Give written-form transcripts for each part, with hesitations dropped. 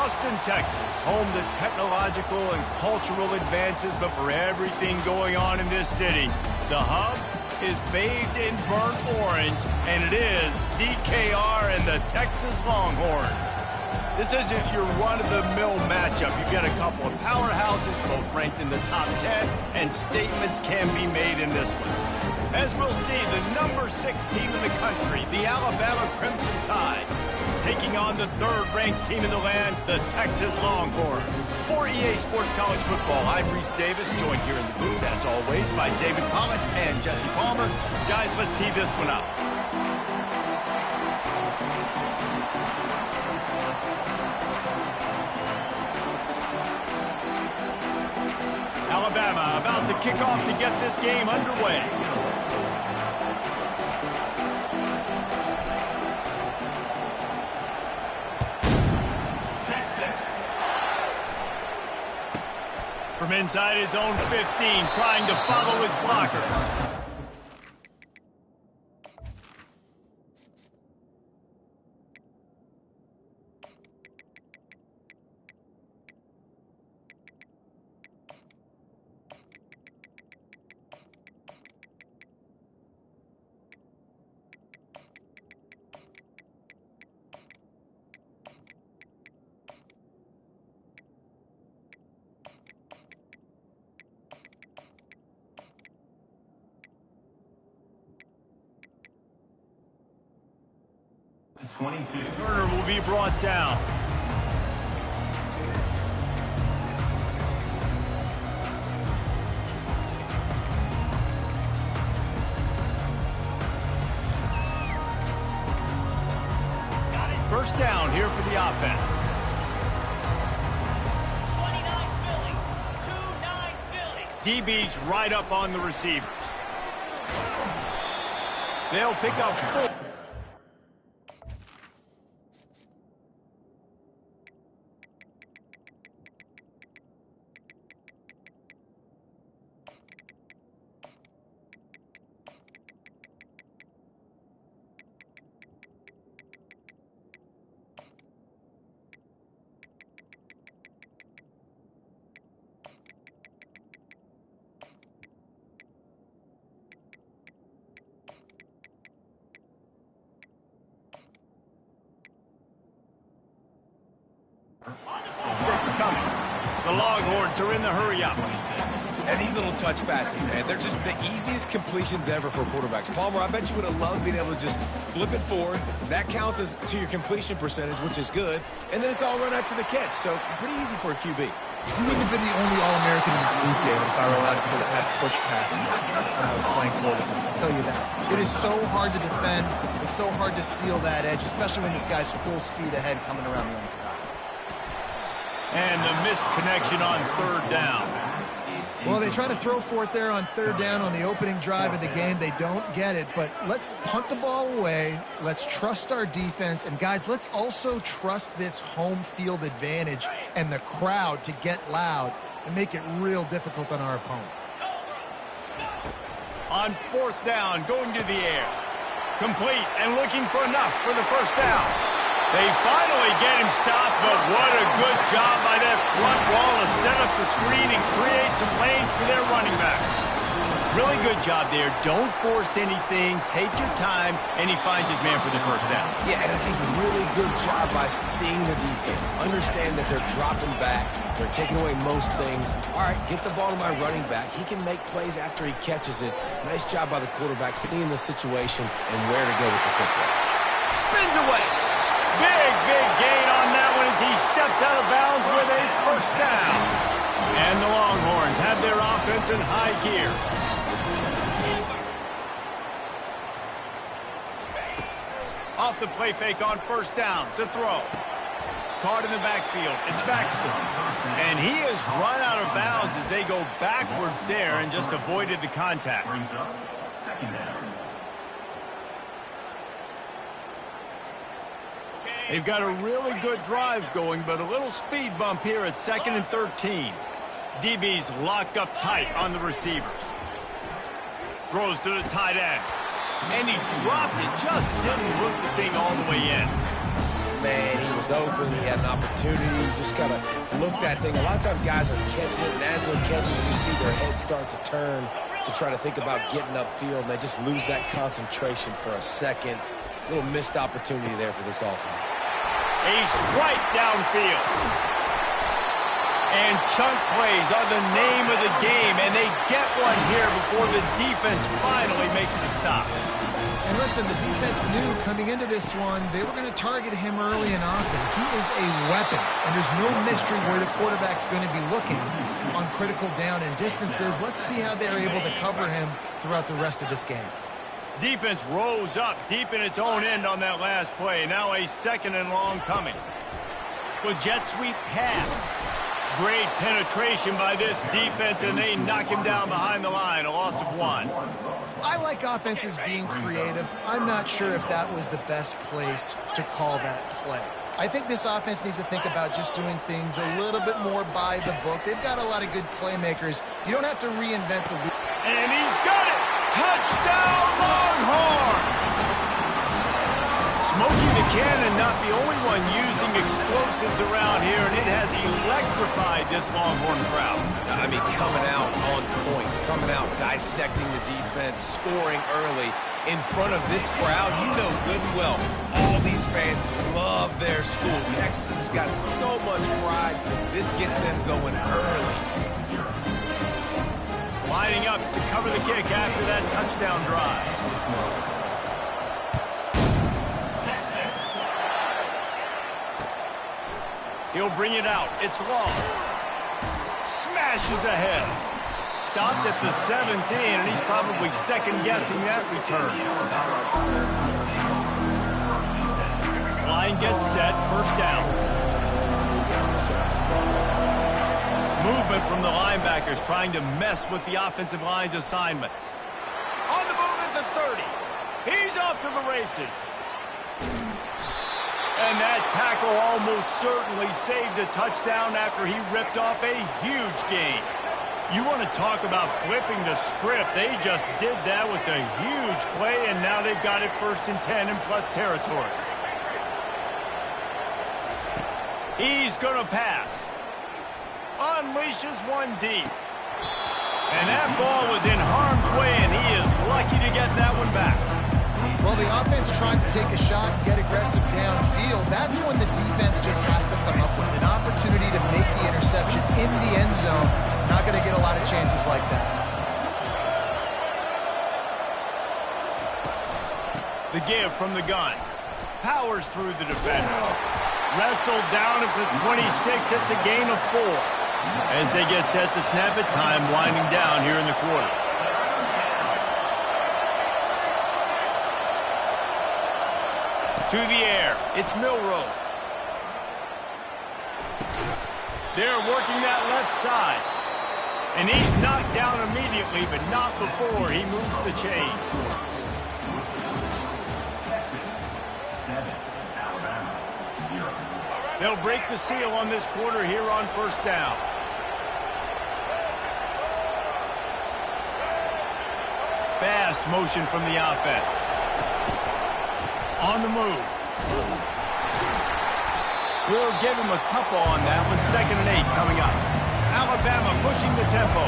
Austin, Texas, home to technological and cultural advances, but for everything going on in this city, the hub is bathed in burnt orange, and it is DKR and the Texas Longhorns. This isn't your run-of-the-mill matchup. You've got a couple of powerhouses, both ranked in the top 10, and statements can be made in this one. As we'll see, the number 6 team in the country, the Alabama Crimson Tide, taking on the 3rd-ranked team in the land, the Texas Longhorns. For EA Sports College Football, I'm Reese Davis, joined here in the booth, as always, by David Pollock and Jesse Palmer. Guys, let's tee this one up. Alabama about to kick off to get this game underway. From inside his own 15, trying to follow his blockers. Turner will be brought down. First down here for the offense. 29 Philly. 2-9 Philly. DB's right up on the receivers. They'll pick up 4. Coming. The Longhorns are in the hurry-up. And these little touch passes, man, they're just the easiest completions ever for quarterbacks. Palmer, I bet you would have loved being able to just flip it forward. That counts as to your completion percentage, which is good. And then it's all run after the catch, so pretty easy for a QB. He wouldn't have been the only All-American in this booth, David, if I were allowed to have push passes when I was playing quarterback. I'll tell you that. It is so hard to defend. It's so hard to seal that edge, especially when this guy's full speed ahead coming around the outside. And the missed connection on 3rd down. Well, they try to throw for it there on 3rd down on the opening drive of the game. They don't get it, but let's punt the ball away. Let's trust our defense. And, guys, let's also trust this home field advantage and the crowd to get loud and make it real difficult on our opponent. On 4th down, going to the air. Complete and looking for enough for the first down. They finally get him stopped, but what a good job by that front wall to set up the screen and create some lanes for their running back. Really good job there. Don't force anything. Take your time, and he finds his man for the first down. Yeah, and I think really good job by seeing the defense. Understand that they're dropping back. They're taking away most things. All right, get the ball to my running back. He can make plays after he catches it. Nice job by the quarterback seeing the situation and where to go with the football. Spins away. Big gain on that one as he steps out of bounds with a first down. And the Longhorns have their offense in high gear. Off the play fake on 1st down to throw. Caught in the backfield. It's Baxter. And he has run out of bounds as they go backwards there and just avoided the contact. They've got a really good drive going, but a little speed bump here at 2nd and 13. DB's locked up tight on the receivers. Throws to the tight end. And he dropped it, just didn't look the thing all the way in. man, he was open, he had an opportunity, he just kind of looked that thing. A lot of times guys are catching it, and as they're catching it, you see their head start to turn to try to think about getting upfield, and they just lose that concentration for a second. Little missed opportunity there for this offense. A strike downfield. And chunk plays are the name of the game, and they get one here before the defense finally makes the stop. And listen, the defense knew coming into this one, they were going to target him early and often. He is a weapon, and there's no mystery where the quarterback's going to be looking on critical down and distances. Let's see how they're able to cover him throughout the rest of this game. Defense rose up deep in its own end on that last play. Now a second and long coming. The jet sweep pass. Great penetration by this defense, and they knock him down behind the line. A loss of 1. I like offenses being creative. I'm not sure if that was the best place to call that play. I think this offense needs to think about just doing things a little bit more by the book. They've got a lot of good playmakers. You don't have to reinvent the wheel. And he's got it! Touchdown, Longhorn! Smokey the Cannon not the only one using explosives around here, and it has electrified this Longhorn crowd. I mean, coming out on point, coming out, dissecting the defense, scoring early. In front of this crowd, you know good and well, all these fans love their school. Texas has got so much pride. This gets them going early. Lining up to cover the kick after that touchdown drive. He'll bring it out. It's long. Smashes ahead. Stopped at the 17, and he's probably second-guessing that return. Line gets set. First down. Movement from the linebackers trying to mess with the offensive line's assignments. On the move at the 30. He's off to the races. And that tackle almost certainly saved a touchdown after he ripped off a huge gain. You want to talk about flipping the script. They just did that with a huge play, and now they've got it 1st and 10 in plus territory. He's going to pass. Unleashes one deep. And that ball was in harm's way, and he is lucky to get that one back. Well, the offense tried to take a shot and get aggressive downfield. That's when the defense just has to come up with an opportunity to make the interception in the end zone. Not going to get a lot of chances like that. The give from the gun. Powers through the defender. Wrestled down at the 26. It's a gain of 4. As they get set to snap it, time winding down here in the quarter. To the air, it's Milroe. They're working that left side. And he's knocked down immediately, but not before he moves the chain. They'll break the seal on this quarter here on first down. Fast motion from the offense. On the move. We'll give him a couple on that one. 2nd and 8 coming up. Alabama pushing the tempo.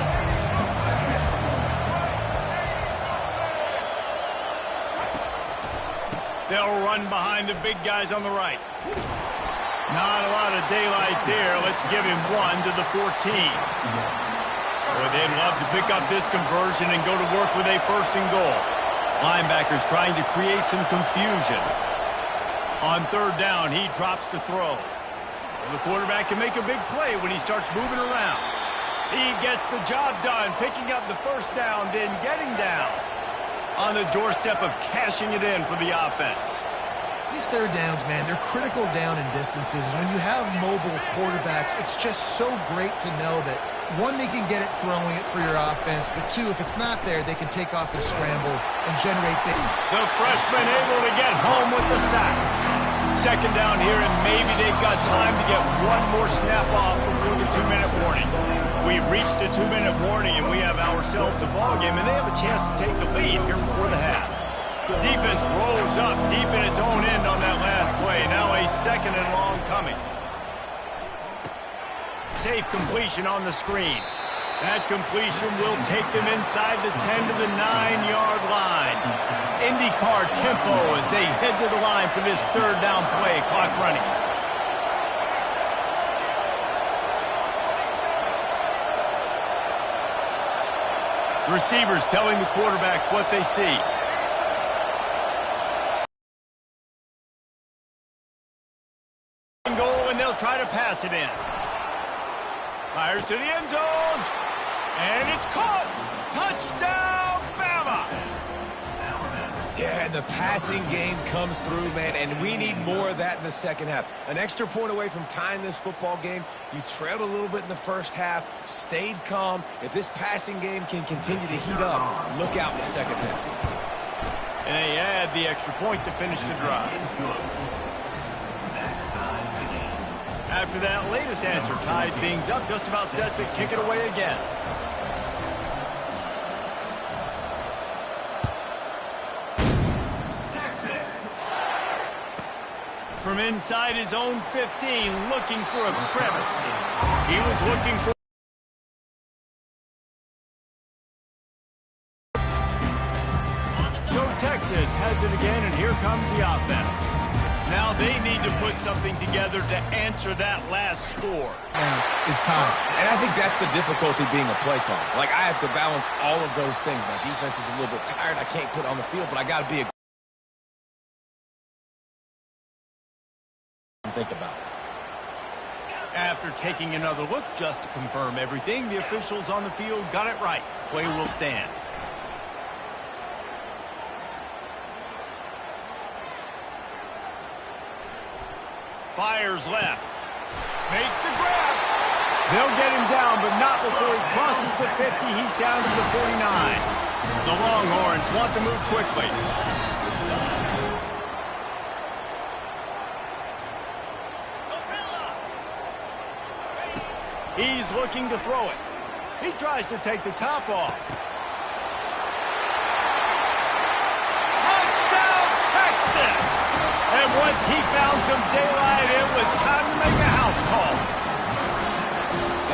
They'll run behind the big guys on the right. Not a lot of daylight there. Let's give him 1 to the 14. Boy, they'd love to pick up this conversion and go to work with a 1st and goal. Linebackers trying to create some confusion. On 3rd down, he drops to throw. Well, the quarterback can make a big play when he starts moving around. He gets the job done, picking up the 1st down, then getting down. On the doorstep of cashing it in for the offense. These 3rd downs, man, they're critical down and distances. When you have mobile quarterbacks, it's just so great to know that, 1, they can get it throwing it for your offense, but 2, if it's not there, they can take off and scramble and generate big. The freshman able to get home with the sack. 2nd down here, and maybe they've got time to get 1 more snap off before the 2-minute warning. We've reached the 2-minute warning, and we have ourselves a ball game, and they have a chance to take the lead here before the half. Defense rolls up deep in its own end on that last play. Now a second and long coming. Safe completion on the screen. That completion will take them inside the 10 to the 9-yard line. IndyCar tempo as they head to the line for this third down play. Clock running. Receivers telling the quarterback what they see. Goal, and they'll try to pass it in. Fires to the end zone. And it's caught. Touchdown, Bama. Yeah, and the passing game comes through, man, and we need more of that in the second half. An extra point away from tying this football game. You trailed a little bit in the first half, stayed calm. If this passing game can continue to heat up, look out in the second half. And they add the extra point to finish the drive. After that latest answer tied things up, just about set to kick it away again. From inside his own 15, looking for a crevice. He was looking for... So Texas has it again, and here comes the offense. Now they need to put something together to answer that last score. Is time. And I think that's the difficulty being a play caller. Like, I have to balance all of those things. My defense is a little bit tired. I can't put it on the field, but I got to be a... think about. After taking another look just to confirm everything, the officials on the field got it right. Play will stand. Fires left. Makes the grab. They'll get him down, but not before he crosses the 50. He's down to the 49. The Longhorns want to move quickly. He's looking to throw it. He tries to take the top off. Touchdown, Texas! And once he found some daylight, it was time to make a house call.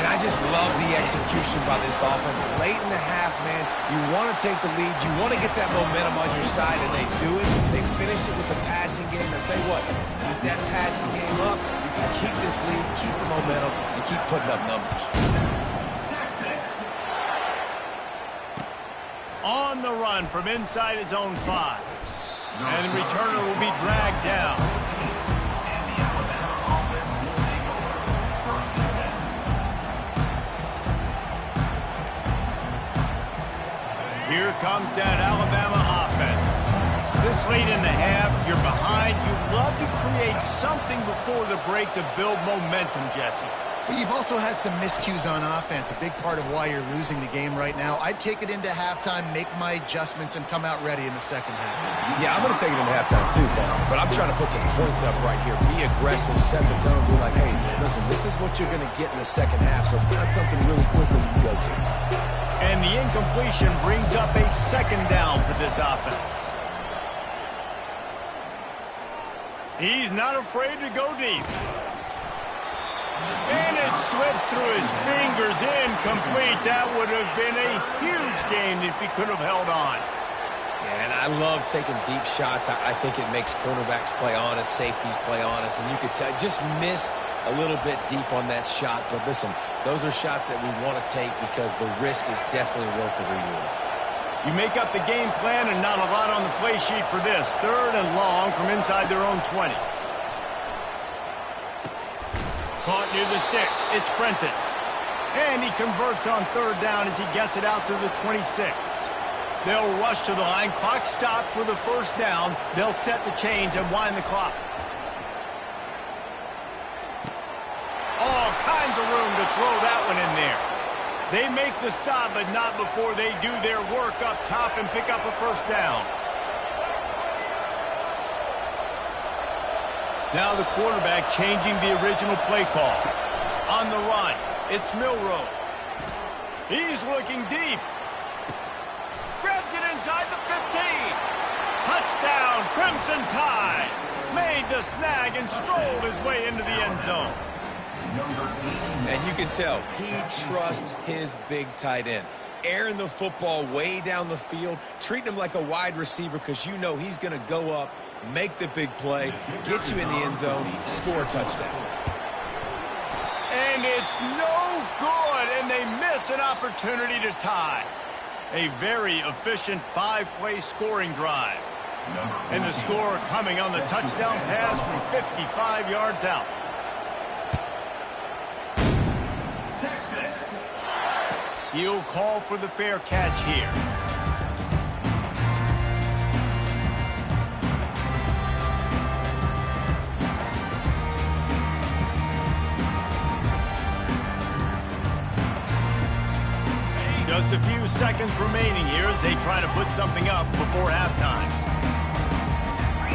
And I just love the execution by this offense. Late in the half, man, you want to take the lead. You want to get that momentum on your side, and they do it. They finish it with the passing game. I'll tell you what, keep that passing game up. You can keep this lead, keep the momentum, and keep putting up numbers. On the run from inside his own 5. And the returner will be dragged down. Here comes that Alabama offense. This late in the half, you're behind. You love to create something before the break to build momentum, Jesse. But you've also had some miscues on offense, a big part of why you're losing the game right now. I'd take it into halftime, make my adjustments, and come out ready in the second half. Yeah, I'm going to take it into halftime too, Paul. But I'm trying to put some points up right here. Be aggressive, set the tone, be like, hey, listen, this is what you're going to get in the second half, so find something really quickly you can go to. And the incompletion brings up a second down for this offense. He's not afraid to go deep. And it slips through his fingers, incomplete. That would have been a huge gain if he could have held on. Yeah, and I love taking deep shots. I think it makes cornerbacks play honest, safeties play honest, and you could tell just missed a little bit deep on that shot. But listen, those are shots that we want to take because the risk is definitely worth the reward. You make up the game plan and not a lot on the play sheet for this. Third and long from inside their own 20. Caught near the sticks. It's Prentice. And he converts on third down as he gets it out to the 26. They'll rush to the line. Clock stopped for the first down. They'll set the chains and wind the clock. All kinds of room to throw that one in there. They make the stop, but not before they do their work up top and pick up a first down. Now the quarterback changing the original play call. On the run, it's Milroe. He's looking deep. Grabs it inside the 15. down, Crimson Tide made the snag and strolled his way into the end zone. And you can tell he trusts his big tight end. Airing the football way down the field, treating him like a wide receiver because you know he's going to go up, make the big play, get you in the end zone, score a touchdown. And it's no good, and they miss an opportunity to tie. A very efficient 5-play scoring drive. And the score coming on the touchdown pass from 55 yards out. He'll call for the fair catch here. Just a few seconds remaining here as they try to put something up before halftime.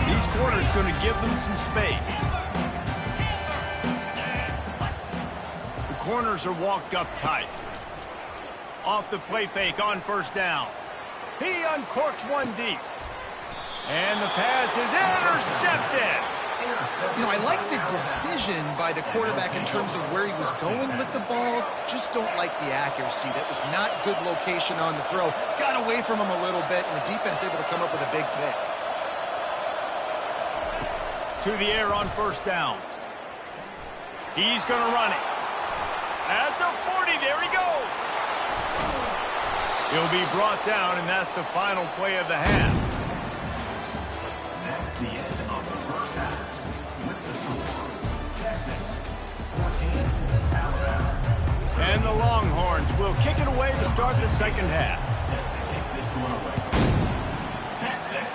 These corners going to give them some space. The corners are walked up tight. Off the play fake on first down. He uncorks one deep. And the pass is intercepted. You know, I like the decision by the quarterback in terms of where he was going with the ball. Just don't like the accuracy. That was not good location on the throw. Got away from him a little bit, and the defense able to come up with a big pick. To the air on first down. He's going to run it. At the 40, there he goes. He'll be brought down, and that's the final play of the half. That's the end of the first half. With the score, Texas 14, Alabama. And the Longhorns will kick it away to start the second half. Set to kick this one away. Texas.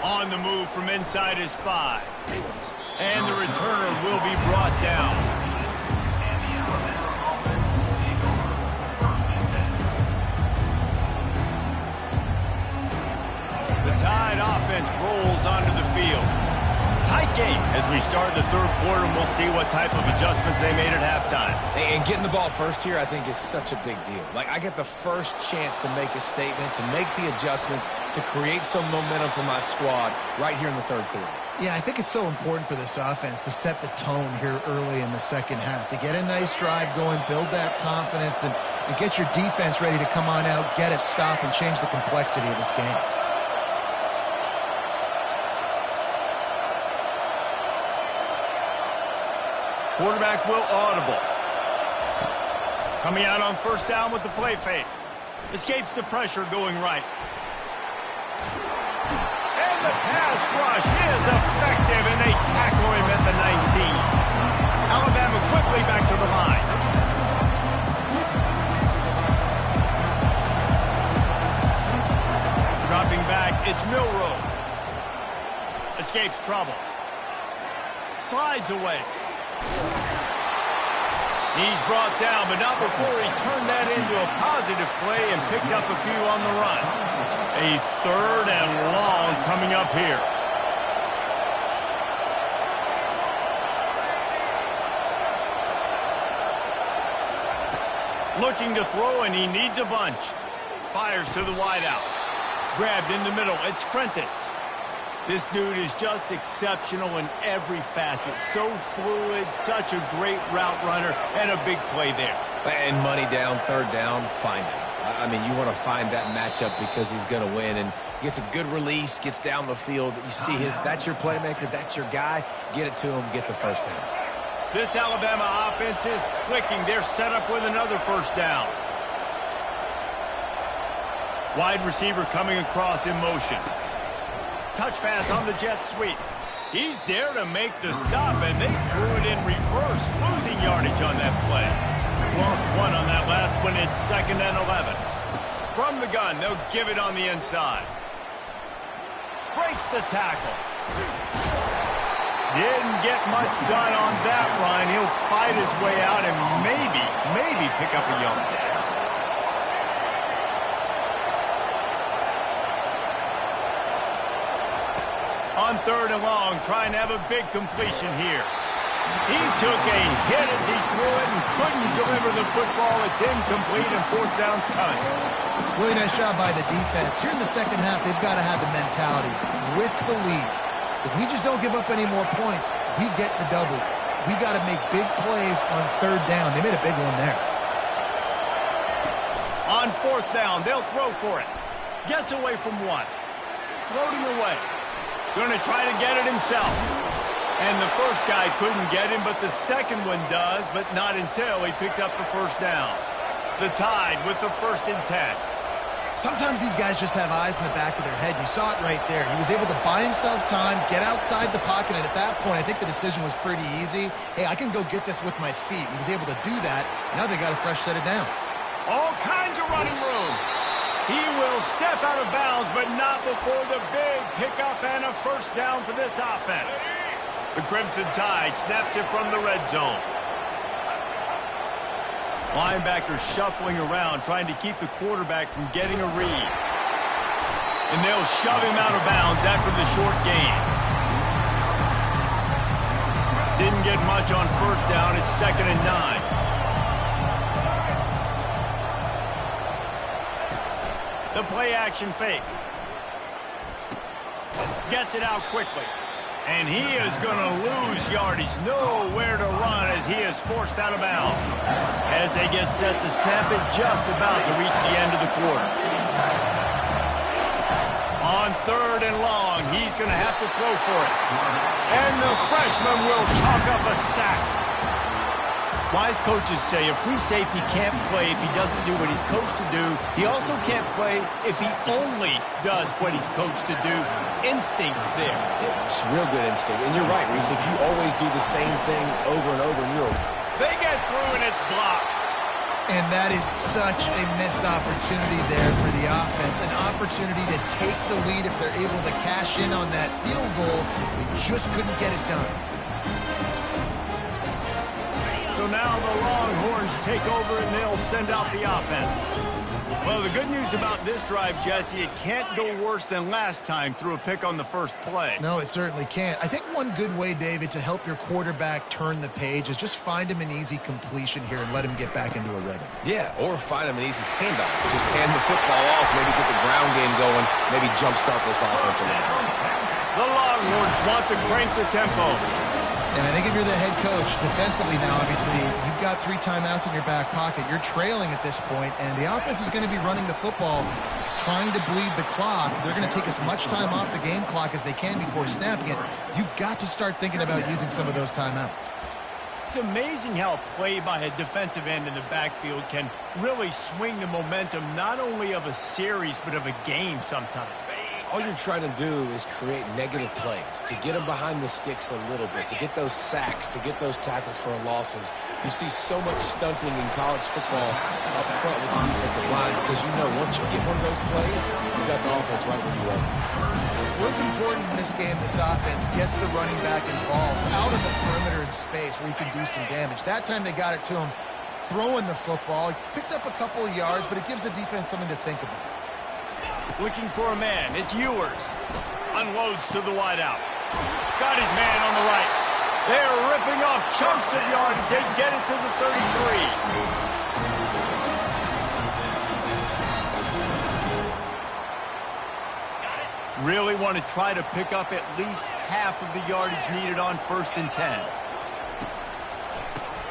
On the move from inside his 5. And the returner will be brought down. Tide offense rolls onto the field. Tight game as we start the third quarter, and we'll see what type of adjustments they made at halftime. And getting the ball first here, I think, is such a big deal. Like, I get the first chance to make a statement, to make the adjustments, to create some momentum for my squad right here in the third quarter. Yeah, I think it's so important for this offense to set the tone here early in the second half, to get a nice drive going, build that confidence, and get your defense ready to come on out, get a stop, and change the complexity of this game. Quarterback will audible. Coming out on first down with the play fake. Escapes the pressure going right. And the pass rush is effective, and they tackle him at the 19. Alabama quickly back to the line. Dropping back, it's Milroe. Escapes trouble. Slides away. He's brought down, but not before he turned that into a positive play and picked up a few on the run. A third and long coming up here. Looking to throw, and he needs a bunch. Fires to the wideout. Grabbed in the middle. It's Prentice. This dude is just exceptional in every facet. So fluid, such a great route runner, and a big play there. And money down, third down, find him. I mean, you want to find that matchup because he's going to win, and gets a good release, gets down the field. You see that's your playmaker, that's your guy. Get it to him, get the first down. This Alabama offense is clicking. They're set up with another first down. Wide receiver coming across in motion. Touch pass on the jet sweep. He's there to make the stop, and they threw it in reverse, losing yardage on that play. Lost one on that last one. It's 2nd and 11. From the gun, they'll give it on the inside. Breaks the tackle. Didn't get much done on that run. He'll fight his way out and maybe pick up a yard. On 3rd and long, trying to have a big completion here. He took a hit as he threw it and couldn't deliver the football. It's incomplete and fourth down's coming. Really nice job by the defense. Here in the second half, they've got to have the mentality with the lead. If we just don't give up any more points, we get the double. We got to make big plays on third down. They made a big one there. On fourth down, they'll throw for it. Gets away from one. Floating away. Going to try to get it himself. And the first guy couldn't get him, but the second one does, but not until he picks up the first down. The Tide with the 1st and 10. Sometimes these guys just have eyes in the back of their head. You saw it right there. He was able to buy himself time, get outside the pocket, and at that point, I think the decision was pretty easy. Hey, I can go get this with my feet. He was able to do that. Now they got a fresh set of downs. All kinds of running room. He will step out of bounds, but not before the big pickup and a first down for this offense. The Crimson Tide snaps it from the red zone. Linebackers shuffling around, trying to keep the quarterback from getting a read. And they'll shove him out of bounds after the short gain. Didn't get much on first down. It's 2nd and 9. The play action fake. Gets it out quickly. And he is going to lose yardage. Nowhere to run as he is forced out of bounds. As they get set to snap it, just about to reach the end of the quarter. On 3rd and long, he's going to have to throw for it. And the freshman will chalk up a sack. Wise coaches say a free safety can't play if he doesn't do what he's coached to do. He also can't play if he only does what he's coached to do. Instinct's there. Yeah, it's real good instinct. And you're right, Reese. If you always do the same thing over and over, They get through and it's blocked. And that is such a missed opportunity there for the offense. An opportunity to take the lead if they're able to cash in on that field goal. They just couldn't get it done. So now the Longhorns take over and they'll send out the offense. Well, the good news about this drive, Jesse, it can't go worse than last time through a pick on the first play. No, it certainly can't. I think one good way, David, to help your quarterback turn the page is just find him an easy completion here and let him get back into a rhythm. Yeah, or find him an easy handoff. Just hand the football off, maybe get the ground game going, maybe jumpstart this offense a little bit. The Longhorns want to crank the tempo. And I think if you're the head coach, defensively now, obviously, you've got 3 timeouts in your back pocket. You're trailing at this point, and the offense is going to be running the football, trying to bleed the clock. They're going to take as much time off the game clock as they can before snapping it. You've got to start thinking about using some of those timeouts. It's amazing how a play by a defensive end in the backfield can really swing the momentum not only of a series, but of a game sometimes. All you're trying to do is create negative plays, to get them behind the sticks a little bit, to get those sacks, to get those tackles for losses. You see so much stunting in college football up front with the defensive line because you know once you get one of those plays, you got the offense right where you want. What's important in this game, this offense gets the running back involved out of the perimeter in space where he can do some damage. That time they got it to him throwing the football. He picked up a couple of yards, but it gives the defense something to think about. Looking for a man. It's Ewers. Unloads to the wideout. Got his man on the right. They're ripping off chunks of yardage. They get it to the 33. Really want to try to pick up at least half of the yardage needed on 1st and 10.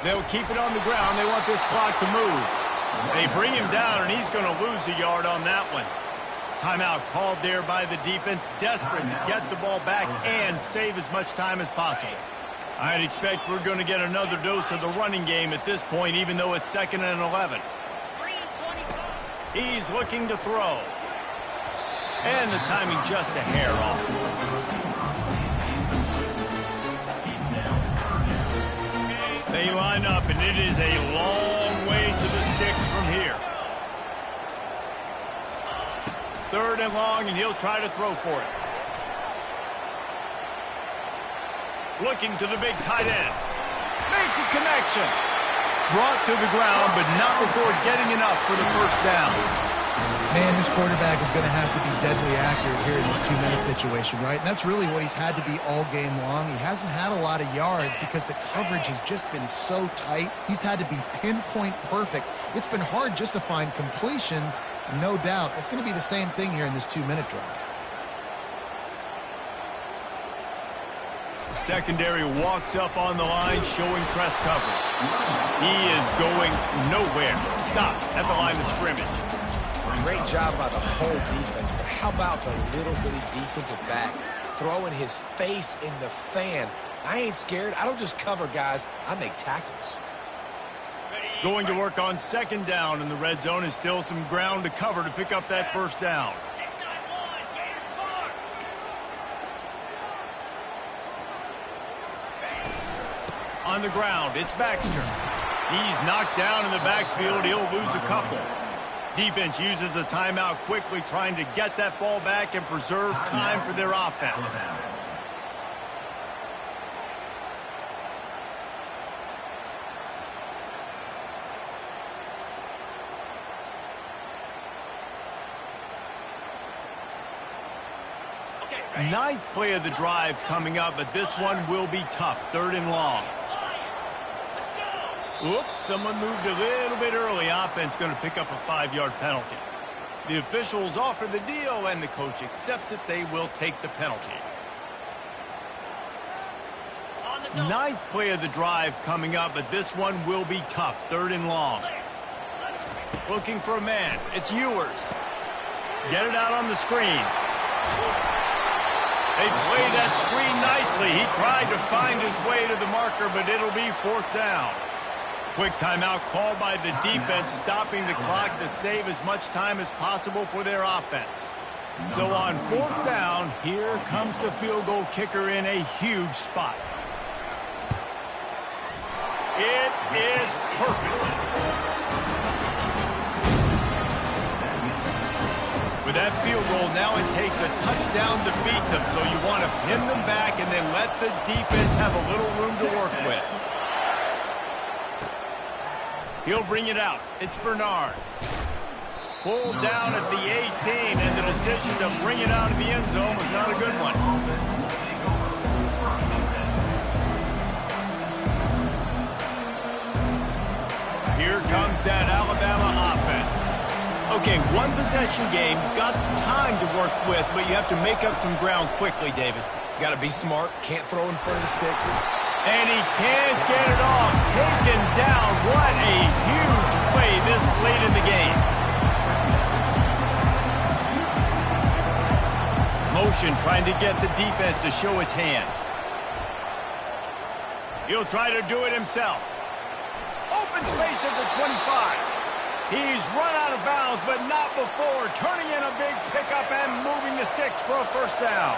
They'll keep it on the ground. They want this clock to move. They bring him down, and he's going to lose a yard on that one. Timeout called there by the defense, desperate to get the ball back and save as much time as possible. I'd expect we're going to get another dose of the running game at this point, even though it's 2nd and 11. He's looking to throw. And the timing just a hair off. They line up, and it is a long way to the sticks from here. 3rd and long, and he'll try to throw for it. Looking to the big tight end. Makes a connection. Brought to the ground, but not before getting enough for the first down. Man, this quarterback is going to have to be deadly accurate here in this 2-minute situation, right? And that's really what he's had to be all game long. He hasn't had a lot of yards because the coverage has just been so tight. He's had to be pinpoint perfect. It's been hard just to find completions, no doubt. That's going to be the same thing here in this 2-minute drive. Secondary walks up on the line, showing press coverage. He is going nowhere. Stop at the line of scrimmage. Great job by the whole defense, but how about the little bitty defensive back throwing his face in the fan? I ain't scared. I don't just cover guys. I make tackles. Going to work on second down in the red zone, is still some ground to cover to pick up that first down. On the ground, it's Baxter. He's knocked down in the backfield. He'll lose a couple. Defense uses a timeout quickly, trying to get that ball back and preserve time for their offense. Ninth play of the drive coming up, but this one will be tough. 3rd and long. Oops, someone moved a little bit early. Offense going to pick up a 5-yard penalty. The officials offer the deal, and the coach accepts it. They will take the penalty. Ninth play of the drive coming up, but this one will be tough. 3rd and long. Looking for a man. It's Ewers. Get it out on the screen. They played that screen nicely. He tried to find his way to the marker, but it'll be 4th down. Quick timeout called by the defense, stopping the clock to save as much time as possible for their offense. So on 4th down, here comes the field goal kicker in a huge spot. It is perfect. With that field goal, now it takes a touchdown to beat them, so you want to pin them back and then let the defense have a little room to work with. He'll bring it out. It's Bernard. Pulled down at the 18, and the decision to bring it out of the end zone was not a good one. Here comes that Alabama offense. Okay, one possession game. You've got some time to work with, but you have to make up some ground quickly, David. Got to be smart. Can't throw in front of the sticks. And he can't get it off. Taken down. What a huge play this late in the game. Motion trying to get the defense to show his hand. He'll try to do it himself. Open space at the 25. He's run out of bounds, but not before. Turning in a big pickup and moving the sticks for a first down.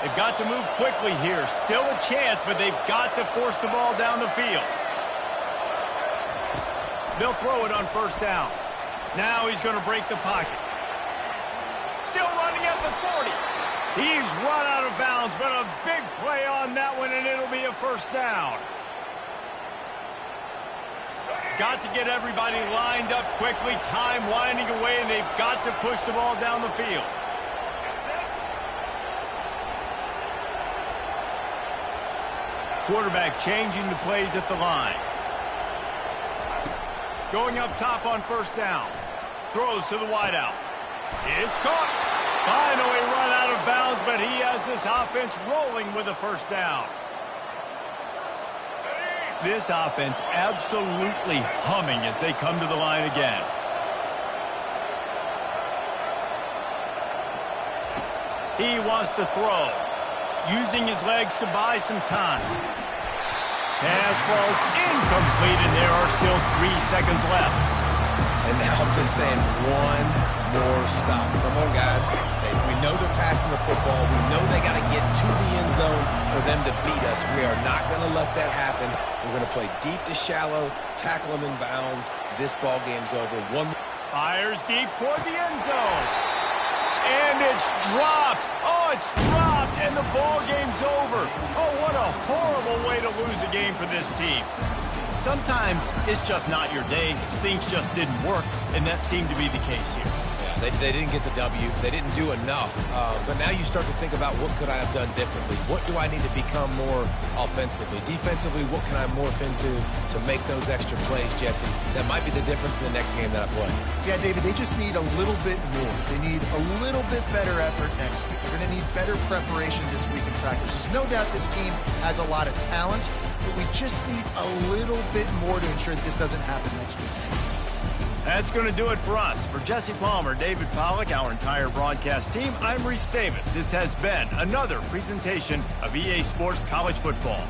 They've got to move quickly here. Still a chance, but they've got to force the ball down the field. They'll throw it on first down. Now he's going to break the pocket. Still running at the 40. He's run out of bounds, but a big play on that one, and it'll be a first down. Got to get everybody lined up quickly. Time winding away, and they've got to push the ball down the field. Quarterback changing the plays at the line. Going up top on first down. Throws to the wideout. It's caught. Finally run out of bounds, but he has this offense rolling with a first down. This offense absolutely humming as they come to the line again. He wants to throw. Using his legs to buy some time. Pass falls incomplete, and there are still 3 seconds left. And now I'm just saying, one more stop. Come on, guys. We know they're passing the football. We know they got to get to the end zone for them to beat us. We are not going to let that happen. We're going to play deep to shallow, tackle them in bounds. This ball game's over. Fires deep toward the end zone. And it's dropped. Oh, it's dropped, and the ball game's over. Oh, what a horrible way to lose a game for this team. Sometimes it's just not your day. Things just didn't work, and that seemed to be the case here. Yeah, they didn't get the W. They didn't do enough. But now you start to think about what could I have done differently? What do I need to become more offensively? Defensively, what can I morph into to make those extra plays, Jesse? That might be the difference in the next game that I play. Yeah, David, they just need a little bit more. They need a little bit better effort next week. They're going to need better preparation this week in practice. There's no doubt this team has a lot of talent, but we just need a little bit more to ensure that this doesn't happen next week. That's going to do it for us. For Jesse Palmer, David Pollack, our entire broadcast team, I'm Reese Davis. This has been another presentation of EA Sports College Football.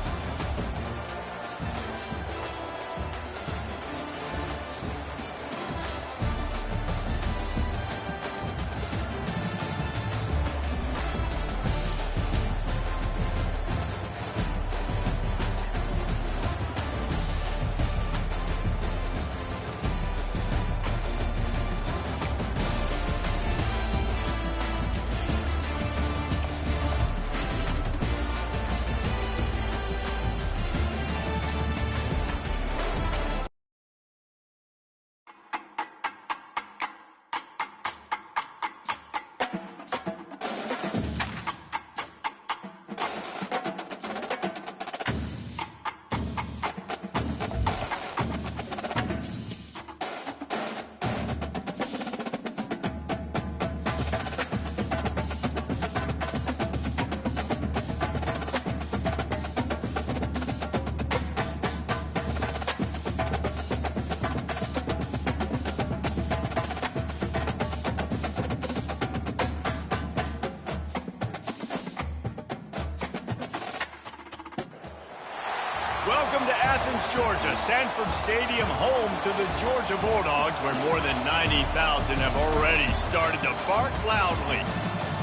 Welcome to Athens, Georgia, Sanford Stadium, home to the Georgia Bulldogs, where more than 90,000 have already started to bark loudly.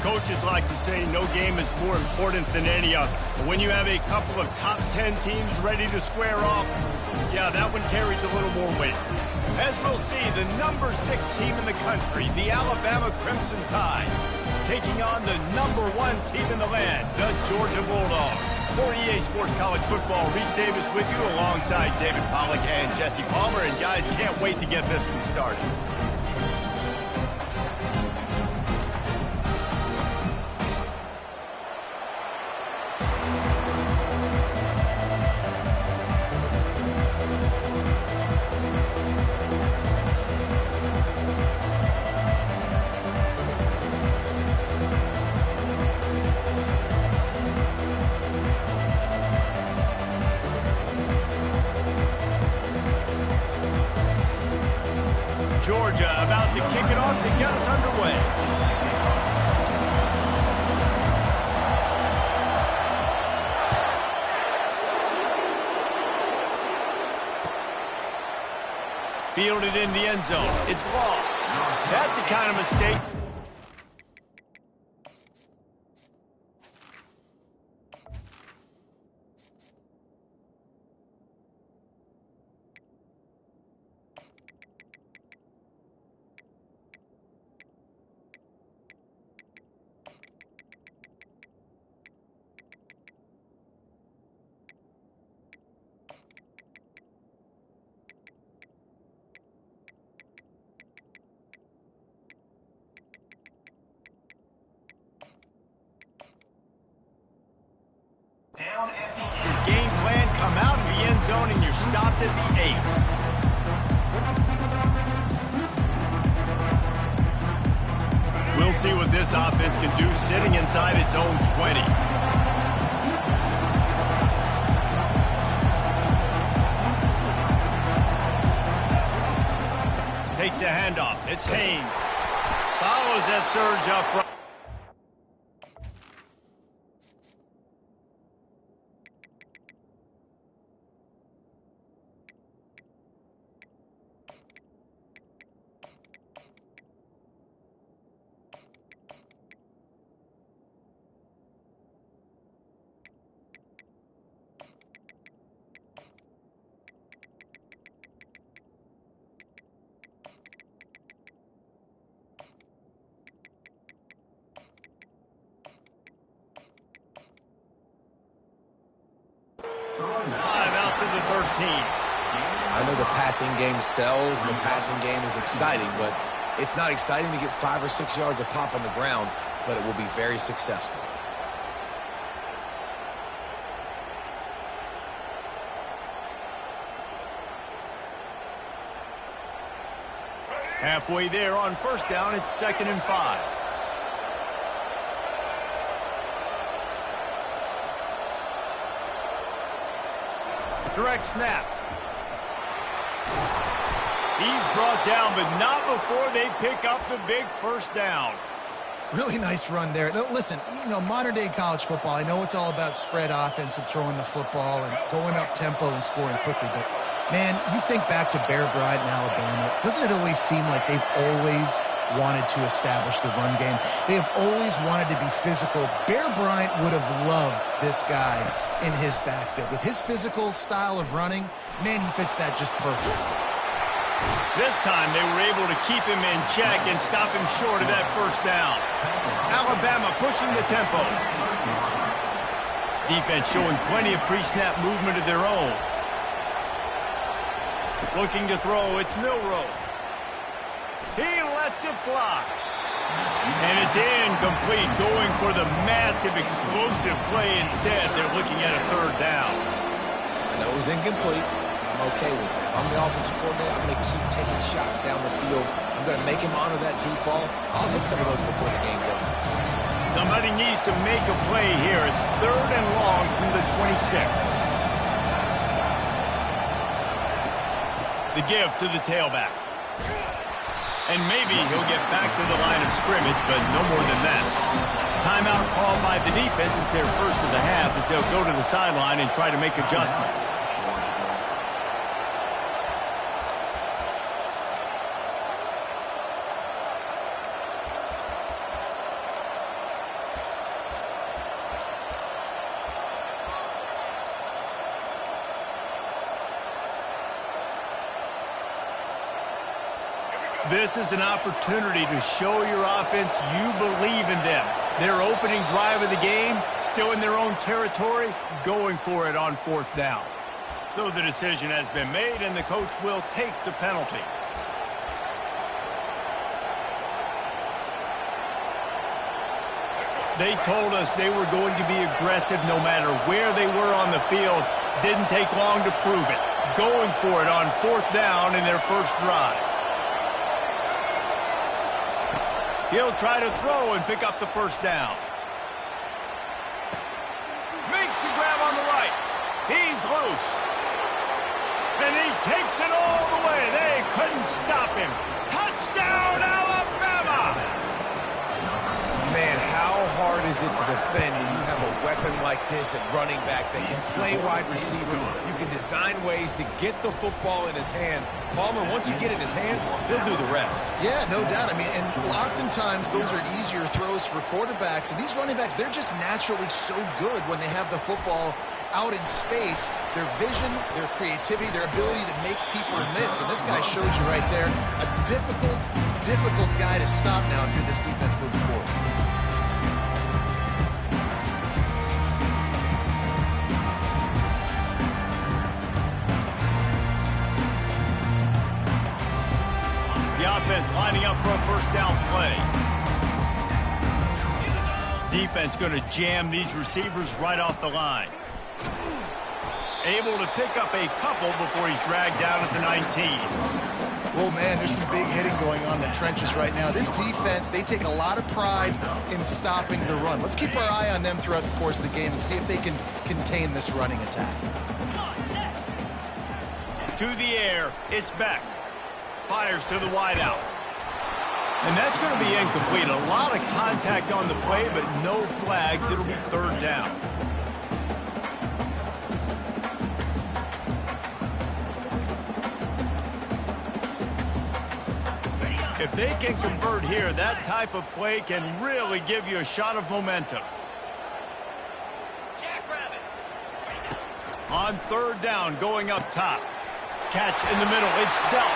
Coaches like to say no game is more important than any other. But when you have a couple of top 10 teams ready to square off, yeah, that one carries a little more weight. As we'll see, the number 6 team in the country, the Alabama Crimson Tide, taking on the number 1 team in the land, the Georgia Bulldogs. For EA Sports College Football, Reese Davis with you alongside David Pollack and Jesse Palmer. And guys, can't wait to get this one started. Georgia about to kick it off to get us underway. Fielded in the end zone. It's long. That's the kind of mistake. Your game plan, come out in the end zone, and you're stopped at the 8. We'll see what this offense can do sitting inside its own 20. Takes a handoff. It's Haynes. Follows that surge up front. Out to the 13. I know the passing game sells and the passing game is exciting, but It's not exciting to get 5 or 6 yards of pop on the ground, but it will be very successful. Halfway there on first down, it's 2nd and 5. Direct snap. He's brought down, but not before they pick up the big first down. Really nice run there. Now, listen, modern-day college football, I know it's all about spread offense and throwing the football and going up tempo and scoring quickly, but, man, you think back to Bear Bryant in Alabama, doesn't it always seem like they've always wanted to establish the run game? They have always wanted to be physical. Bear Bryant would have loved this guy in his backfield. With his physical style of running, man, he fits that just perfect. This time they were able to keep him in check and stop him short of that first down. Alabama pushing the tempo. Defense showing plenty of pre-snap movement of their own. Looking to throw, it's Milroe. He lets it fly. And it's incomplete, going for the massive explosive play instead. They're looking at a 3rd down. I know it was incomplete. I'm okay with that. I'm the offensive coordinator. I'm going to keep taking shots down the field. I'm going to make him honor that deep ball. I'll hit some of those before the game's over. Somebody needs to make a play here. It's 3rd and long from the 26. The give to the tailback. And maybe he'll get back to the line of scrimmage, but no more than that. Timeout called by the defense. It's their first of the half as they'll go to the sideline and try to make adjustments. This is an opportunity to show your offense you believe in them. Their opening drive of the game, still in their own territory, going for it on 4th down. So the decision has been made, and the coach will take the penalty. They told us they were going to be aggressive no matter where they were on the field. Didn't take long to prove it. Going for it on 4th down in their first drive. He'll try to throw and pick up the first down. Makes the grab on the right. He's loose. And he takes it all the way. They couldn't stop him. Touchdown, Alabama! Man, how hard is it to defend when you have a weapon like this at running back that can play wide receiver? You can design ways to get the football in his hand. Palmer, once you get it in his hands, he'll do the rest. Yeah, no doubt. I mean, and oftentimes those are easier throws for quarterbacks. And these running backs, they're just naturally so good when they have the football out in space. Their vision, their creativity, their ability to make people miss. And this guy shows you right there, a difficult guy to stop now if you're this defense moving forward. Offense lining up for a first down play. Defense going to jam these receivers right off the line. Able to pick up a couple before he's dragged down at the 19. Well, man, there's some big hitting going on in the trenches right now. This defense, they take a lot of pride in stopping the run. Let's keep our eye on them throughout the course of the game and see if they can contain this running attack. To the air, it's Beck. Fires to the wideout. And that's going to be incomplete. A lot of contact on the play, but no flags. It'll be 3rd down. If they can convert here, that type of play can really give you a shot of momentum. On 3rd down, going up top. Catch in the middle. It's dealt.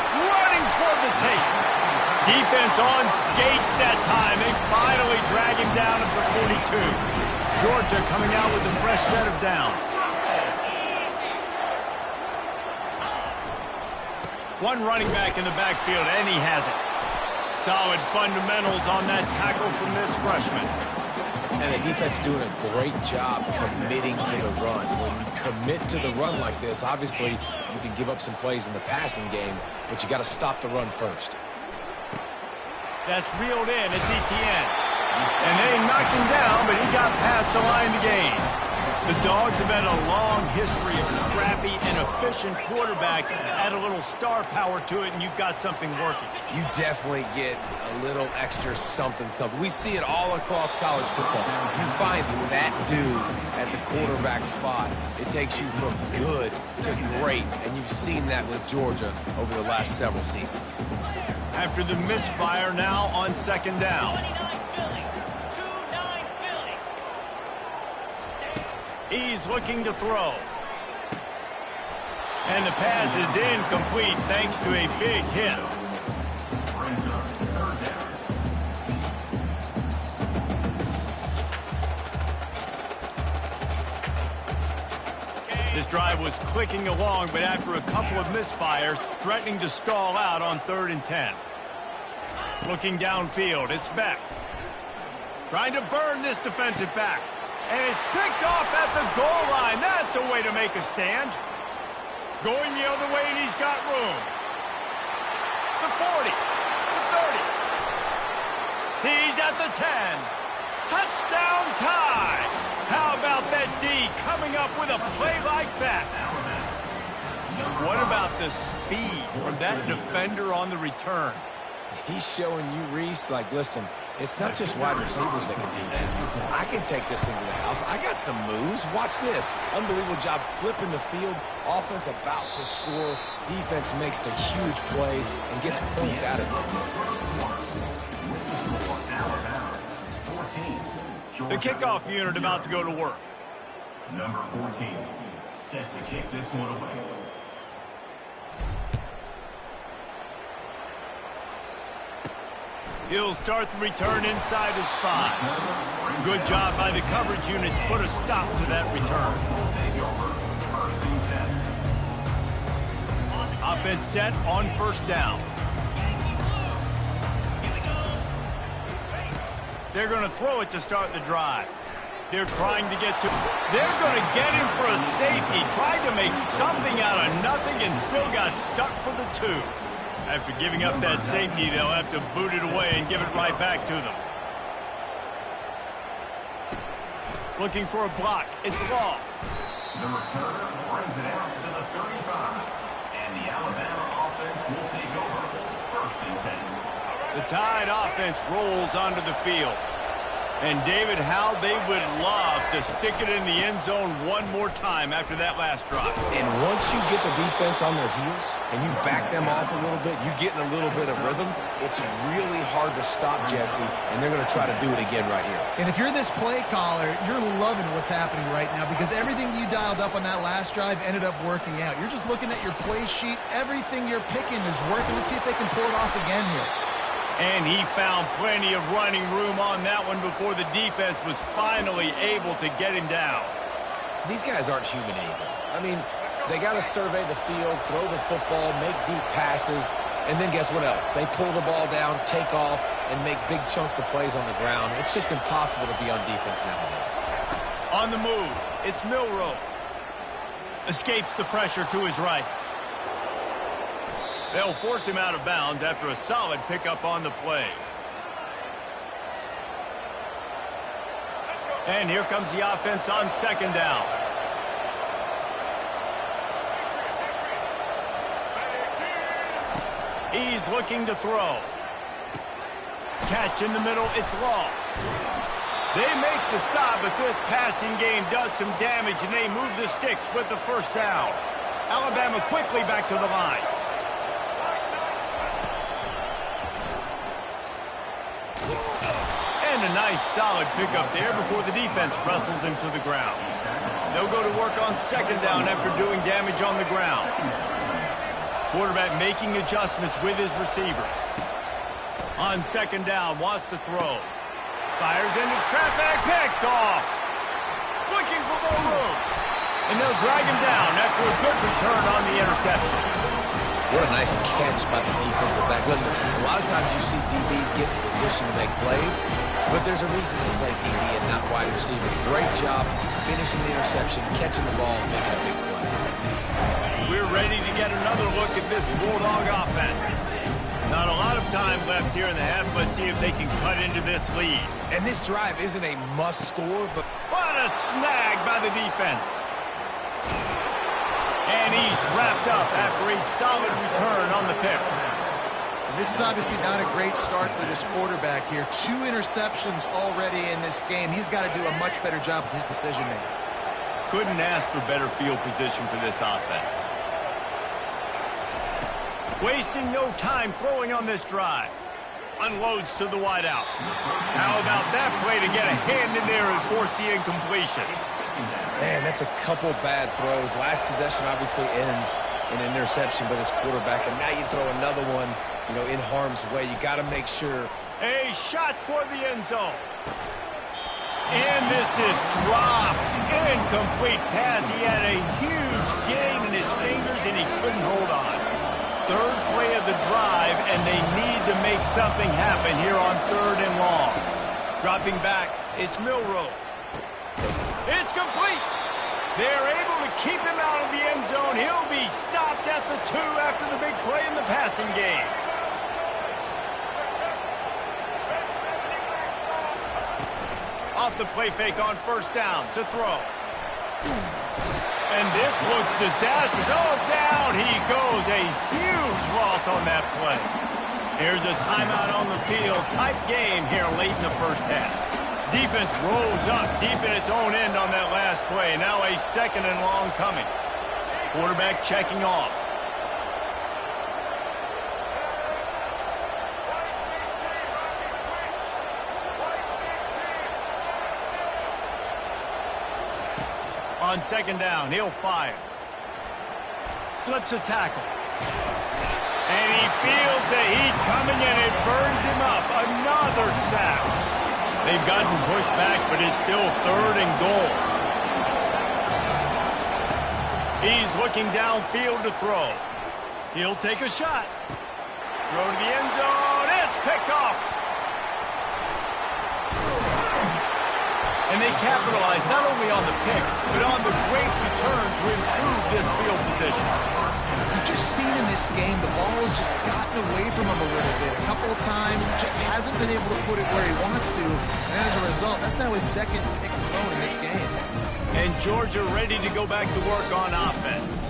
Running toward the tape. Defense on skates that time. They finally drag him down at the 42. Georgia coming out with a fresh set of downs. One running back in the backfield, and he has it. Solid fundamentals on that tackle from this freshman. And the defense doing a great job committing to the run. When you commit to the run like this, obviously you can give up some plays in the passing game, but you got to stop the run first. That's reeled in. It's Etienne. And they knocked him down, but he got past the line to gain. The Dogs have had a long history of scrappy and efficient quarterbacks. Add a little star power to it, and you've got something working. You definitely get a little extra something. We see it all across college football. You find that dude at the quarterback spot. It takes you from good to great, and you've seen that with Georgia over the last several seasons. After the misfire, now on second down. He's looking to throw. And the pass is incomplete thanks to a big hit. Brings up third down. This drive was clicking along, but after a couple of misfires, threatening to stall out on 3rd and 10. Looking downfield, it's Beck. Trying to burn this defensive back. And it's picked off at the goal line. That's a way to make a stand. Going the other way, and he's got room. The 40, the 30. He's at the 10. Touchdown tie. How about that D coming up with a play like that? What about the speed from that defender on the return? He's showing you, Reese, like, listen, it's not just wide receivers that can do that. I can take this thing to the house. I got some moves. Watch this. Unbelievable job flipping the field. Offense about to score. Defense makes the huge plays and gets points out of it. The kickoff unit about to go to work. Number 14, set to kick this one away. He'll start the return inside his 5. Good job by the coverage unit to put a stop to that return. Offense set on first down. They're going to throw it to start the drive. They're trying to get to... They're going to get him for a safety. Tried to make something out of nothing and still got stuck for the 2. After giving up that safety, they'll have to boot it away and give it right back to them. Looking for a block. It's Law. The returner brings it out to the 35. And the Alabama offense will take over. 1st and 10. The Tide offense rolls onto the field. And David, how they would love to stick it in the end zone one more time after that last drive. And once you get the defense on their heels and you back them off a little bit, you get in a little bit of rhythm, it's really hard to stop, Jesse, and they're going to try to do it again right here. And if you're this play caller, you're loving what's happening right now because everything you dialed up on that last drive ended up working out. You're just looking at your play sheet. Everything you're picking is working. Let's see if they can pull it off again here. And he found plenty of running room on that one before the defense was finally able to get him down. These guys aren't human anymore. I mean, they got to survey the field, throw the football, make deep passes, and then guess what else? They pull the ball down, take off, and make big chunks of plays on the ground. It's just impossible to be on defense nowadays. On the move, it's Milroe. Escapes the pressure to his right. They'll force him out of bounds after a solid pickup on the play. And here comes the offense on second down. He's looking to throw. Catch in the middle, it's Law. They make the stop, but this passing game does some damage, and they move the sticks with the first down. Alabama quickly back to the line. And a nice solid pickup there before the defense wrestles him to the ground. They'll go to work on second down after doing damage on the ground. Quarterback making adjustments with his receivers. On second down, wants to throw. Fires into traffic, picked off. Looking for more room. And they'll drag him down after a good return on the interception. What a nice catch by the defensive back. Listen, a lot of times you see DBs get in position to make plays, but there's a reason they play DB and not wide receiver. Great job finishing the interception, catching the ball, and making a big play. We're ready to get another look at this Bulldog offense. Not a lot of time left here in the half, but see if they can cut into this lead. And this drive isn't a must score, but What a snag by the defense. And he's wrapped up after a solid return on the pick. This is obviously not a great start for this quarterback here. 2 interceptions already in this game. He's got to do a much better job with his decision-making. Couldn't ask for better field position for this offense. Wasting no time throwing on this drive. Unloads to the wideout. How about that play to get a hand in there and force the incompletion? man, that's a couple bad throws. Last possession obviously ends in an interception by this quarterback, and now you throw another one, in harm's way. You got to make sure. A shot toward the end zone. And this is dropped. Incomplete pass. He had a huge gain in his fingers, and he couldn't hold on. Third play of the drive, and they need to make something happen here on 3rd and long. Dropping back, it's Milroe. It's complete. They're able to keep him out of the end zone. He'll be stopped at the 2 after the big play in the passing game. Off the play fake on 1st down to throw. And this looks disastrous. Oh, down he goes. A huge loss on that play. Here's a timeout on the field. Tight game here late in the 1st half. Defense rolls up deep in its own end on that last play. Now a 2nd and long coming. Quarterback checking off. On 2nd down, he'll fire. Slips a tackle. And he feels the heat coming, and it burns him up. Another sack. They've gotten pushed back, but it's still 3rd and goal. He's looking downfield to throw. He'll take a shot. Throw to the end zone. It's picked off. And they capitalize not only on the pick, but on the great return to improve this field position. You've just seen in this game, the ball has just gotten away from him a little bit. A couple of times, just hasn't been able to put it where he wants to. And as a result, that's now his 2nd pick thrown in this game. And Georgia ready to go back to work on offense.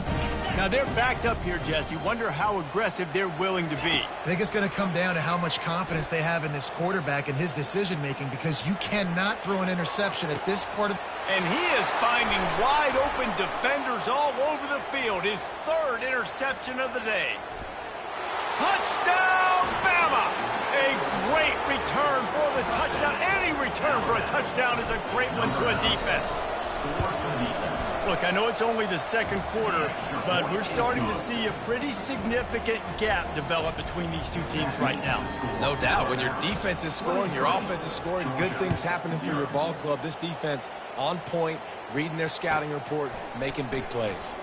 Now they're backed up here, Jesse. Wonder how aggressive they're willing to be. I think it's going to come down to how much confidence they have in this quarterback and his decision-making, because you cannot throw an interception at this part of... And he is finding wide-open defenders all over the field. His 3rd interception of the day. Touchdown, Bama! A great return for the touchdown. Any return for a touchdown is a great one to a defense. Look, I know it's only the 2nd quarter, but we're starting to see a pretty significant gap develop between these two teams right now. No doubt. When your defense is scoring, your offense is scoring, good things happening for your ball club. This defense on point, reading their scouting report, making big plays.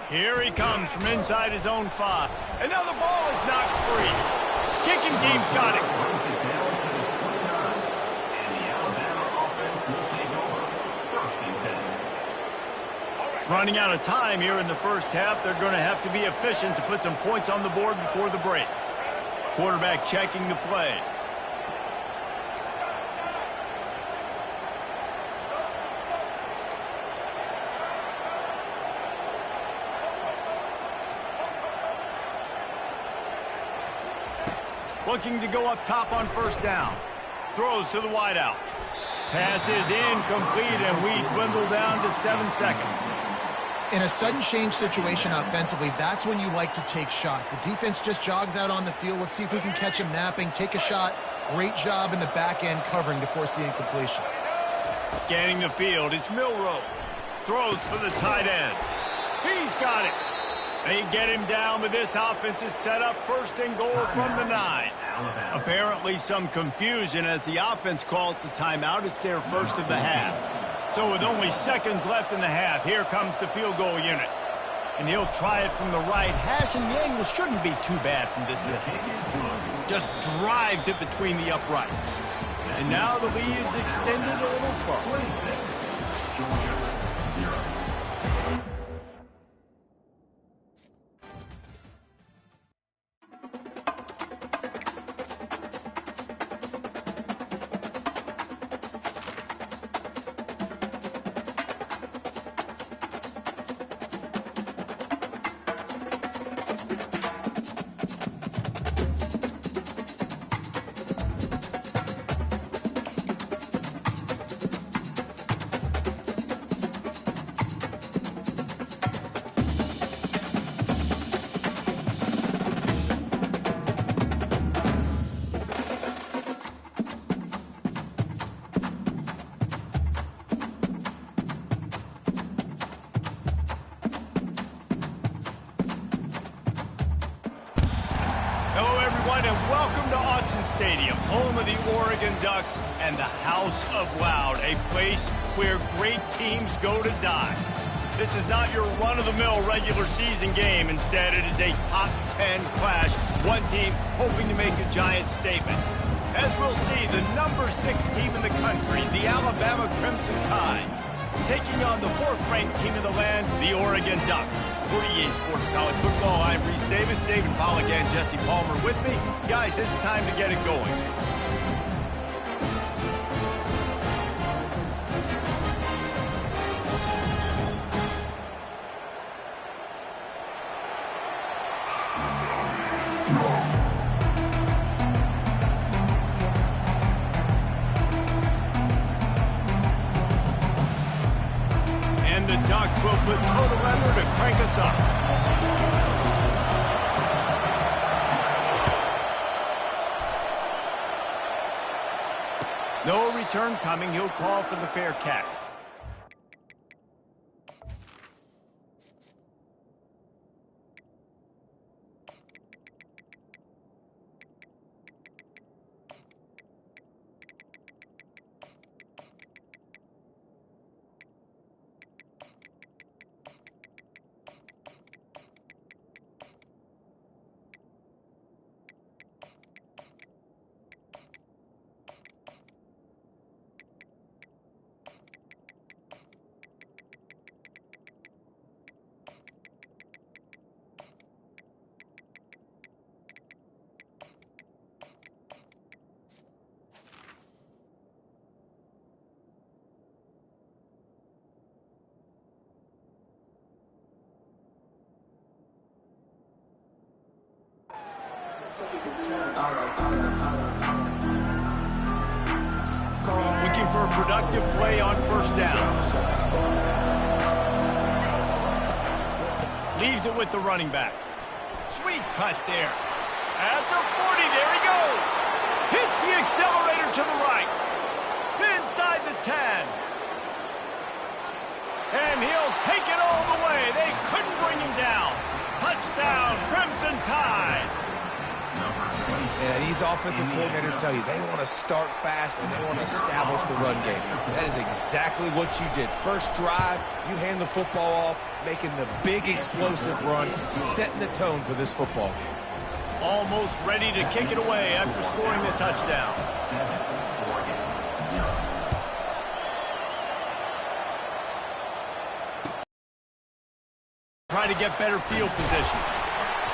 Here he comes from inside his own 5. And now the ball is knocked free. Kicking team's got it. Running out of time here in the 1st half. They're going to have to be efficient to put some points on the board before the break. Quarterback checking the play. Looking to go up top on 1st down. Throws to the wideout. Pass is incomplete, and we dwindle down to 7 seconds. In a sudden change situation offensively, that's when you like to take shots. The defense just jogs out on the field. Let's see if we can catch him napping. Take a shot. Great job in the back end covering to force the incompletion. Scanning the field, it's Milroe. Throws for the tight end. He's got it. They get him down, but this offense is set up 1st and goal from the 9. Apparently some confusion as the offense calls the timeout. It's their 1st of the half. So with only seconds left in the half, here comes the field goal unit. And he'll try it from the right hash, and the angle shouldn't be too bad from this distance. Just drives it between the uprights. And now the lead is extended a little further. Georgia, 0. Hello, everyone, and welcome to Autzen Stadium, home of the Oregon Ducks and the House of Loud, a place where great teams go to die. This is not your run-of-the-mill regular season game. Instead, it is a top 10 clash, one team hoping to make a giant statement. As we'll see, the number 6 team in the country, the Alabama Crimson Tide, taking on the 4th-ranked team in the land, the Oregon Ducks. For EA Sports College Football, I'm Reese Davis, David Polligan, Jesse Palmer with me. Guys, it's time to get it going. And the Ducks will put total effort to crank us up. No return coming. He'll call for the fair catch. Looking for a productive play on first down. Leaves it with the running back. Sweet cut there. At the 40, there he goes. Hits the accelerator to the right. Inside the 10. And he'll take it all the way. They couldn't bring him down. Touchdown, Crimson Tide. And these offensive coordinators tell you they want to start fast and they want to establish the run game. That is exactly what you did. First drive, you hand the football off, making the big explosive run, setting the tone for this football game. Almost ready to kick it away after scoring the touchdown. 7, Oregon, 0. Try to get better field position.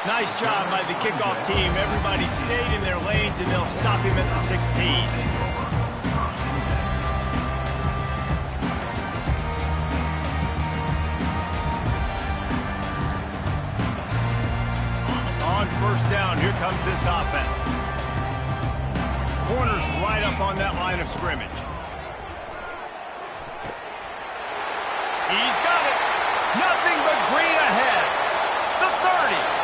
Nice job by the kickoff team. Everybody stayed in their lanes, and they'll stop him at the 16. On first down, here comes this offense. Corner's right up on that line of scrimmage. He's got it. Nothing but green ahead. The 30.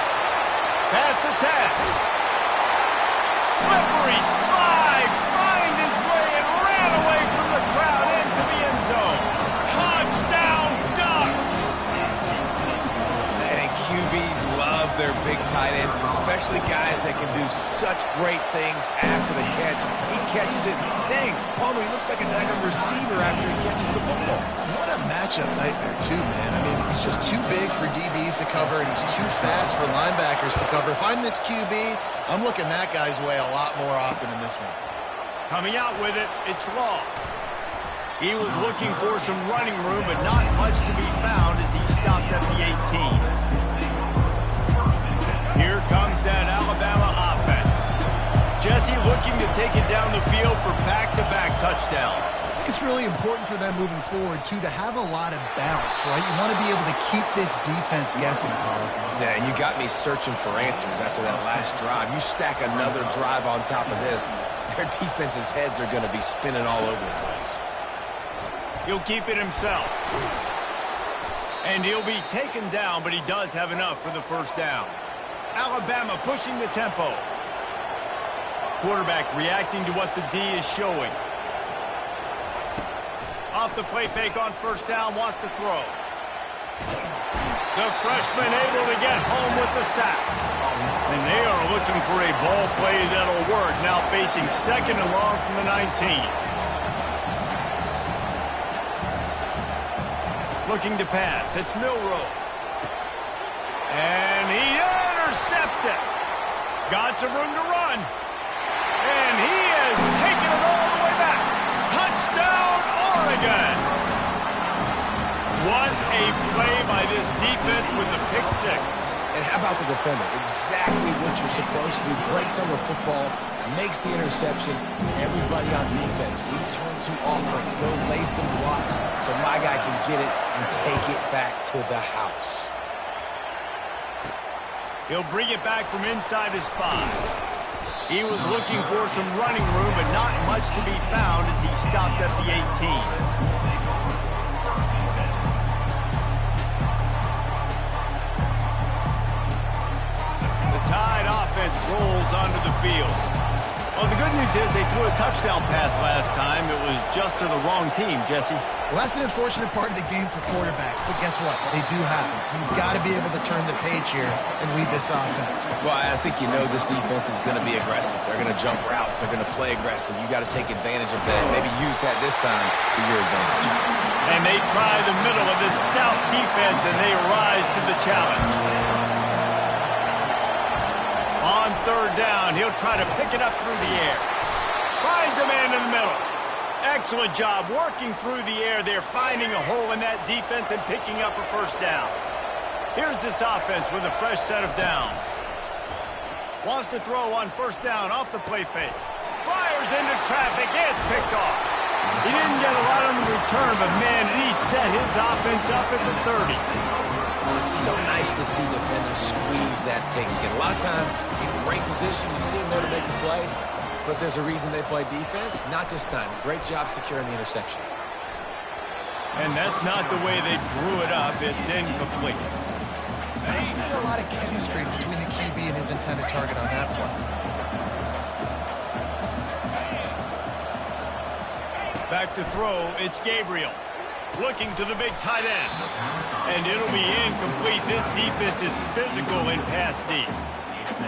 Past the 10. Slippery slide. Find his way and ran away from the crowd into the end zone. Touchdown, Ducks. And QBs love their big tight ends, and especially guys that can do such great things after the catch. He catches it. Dang, Palmer, he looks like a receiver after he catches the football. What a matchup nightmare, too, man. I mean, he's just too big for DBs to cover, and he's too fast for linebackers to cover. If I'm this QB, I'm looking that guy's way a lot more often in this one. Coming out with it, it's Law. He was looking for some running room, but not much to be found as he stopped at the 18. Here comes that Alabama offense. Jesse looking to take it down the field for back-to-back touchdowns. I think it's really important for them moving forward, too, to have a lot of bounce, right? You want to be able to keep this defense guessing, Paul. Yeah, and you got me searching for answers after that last drive. You stack another drive on top of this, their defense's heads are going to be spinning all over the place. He'll keep it himself. And he'll be taken down, but he does have enough for the first down. Alabama pushing the tempo. Quarterback reacting to what the D is showing. Off the play fake on first down, wants to throw. The freshman able to get home with the sack. And they are looking for a ball play that'll work. Now facing second and long from the 19. Looking to pass. It's Milroe. And he intercepts it. Got some room to run. And he has taken it all the way back. Touchdown, Oregon. What a play by this defense with the pick six. And how about the defender? Exactly what you're supposed to do. Breaks on the football, makes the interception. Everybody on defense, return to offense. Go lay some blocks so my guy can get it and take it back to the house. He'll bring it back from inside his 5. He was looking for some running room, but not much to be found as he stopped at the 18. Tide offense rolls onto the field. Well, the good news is they threw a touchdown pass last time. It was just to the wrong team, Jesse. Well, that's an unfortunate part of the game for quarterbacks, but guess what? They do happen, so you've got to be able to turn the page here and lead this offense. Well, I think you know this defense is going to be aggressive. They're going to jump routes. They're going to play aggressive. You got to take advantage of that. Maybe use that this time to your advantage. And they try the middle of this stout defense, and they rise to the challenge. On third down, he'll try to pick it up through the air. Finds a man in the middle. Excellent job working through the air there, finding a hole in that defense and picking up a first down. Here's this offense with a fresh set of downs. Wants to throw on first down off the play fake. Fires into traffic. It's picked off. He didn't get a lot on the return, but man, did he set his offense up at the 30. It's so nice to see defenders squeeze that pigskin. A lot of times, in great position, you see them there to make the play, but there's a reason they play defense. Not this time. Great job securing the interception. And that's not the way they drew it up. It's incomplete. I don't see a lot of chemistry between the QB and his intended target on that play. Back to throw, it's Gabriel. Looking to the big tight end. And it'll be incomplete. This defense is physical in pass deep.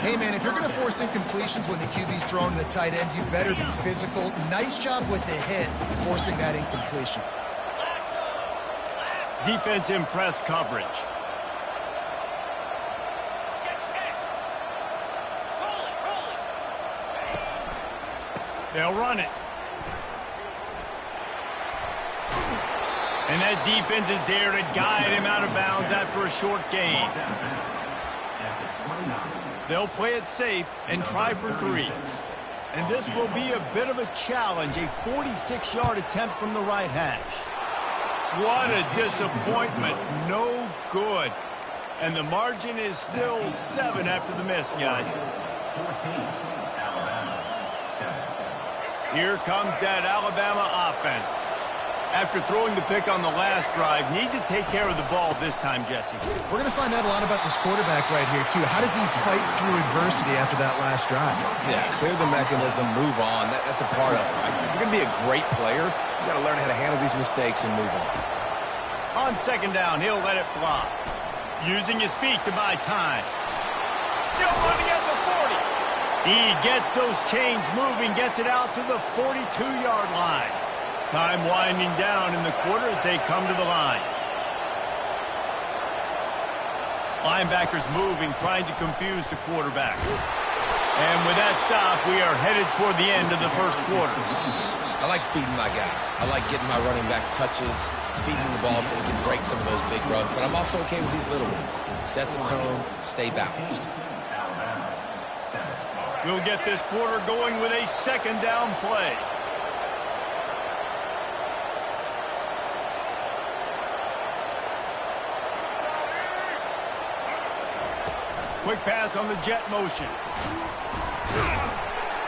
Hey, man, if you're going to force incompletions when the QB's throwing to the tight end, you better be physical. Nice job with the hit, forcing that incompletion. Defense in press coverage. They'll run it. And that defense is there to guide him out of bounds after a short gain. They'll play it safe and try for 3. And this will be a bit of a challenge, a 46-yard attempt from the right hash. What a disappointment. No good. And the margin is still 7 after the miss, guys. 14, Alabama, 7. Here comes that Alabama offense. After throwing the pick on the last drive, need to take care of the ball this time, Jesse. We're going to find out a lot about this quarterback right here, too. How does he fight through adversity after that last drive? Yeah, clear the mechanism, move on. That's a part of it. If you're going to be a great player, you got to learn how to handle these mistakes and move on. On second down, he'll let it fly. Using his feet to buy time. He gets those chains moving, gets it out to the 42-yard line. Time winding down in the quarter as they come to the line. Linebackers moving, trying to confuse the quarterback. And with that stop, we are headed toward the end of the first quarter. I like feeding my guys. I like getting my running back touches, feeding the ball so we can break some of those big runs. But I'm also okay with these little ones. Set the tone, stay balanced. We'll get this quarter going with a second down play. Quick pass on the jet motion.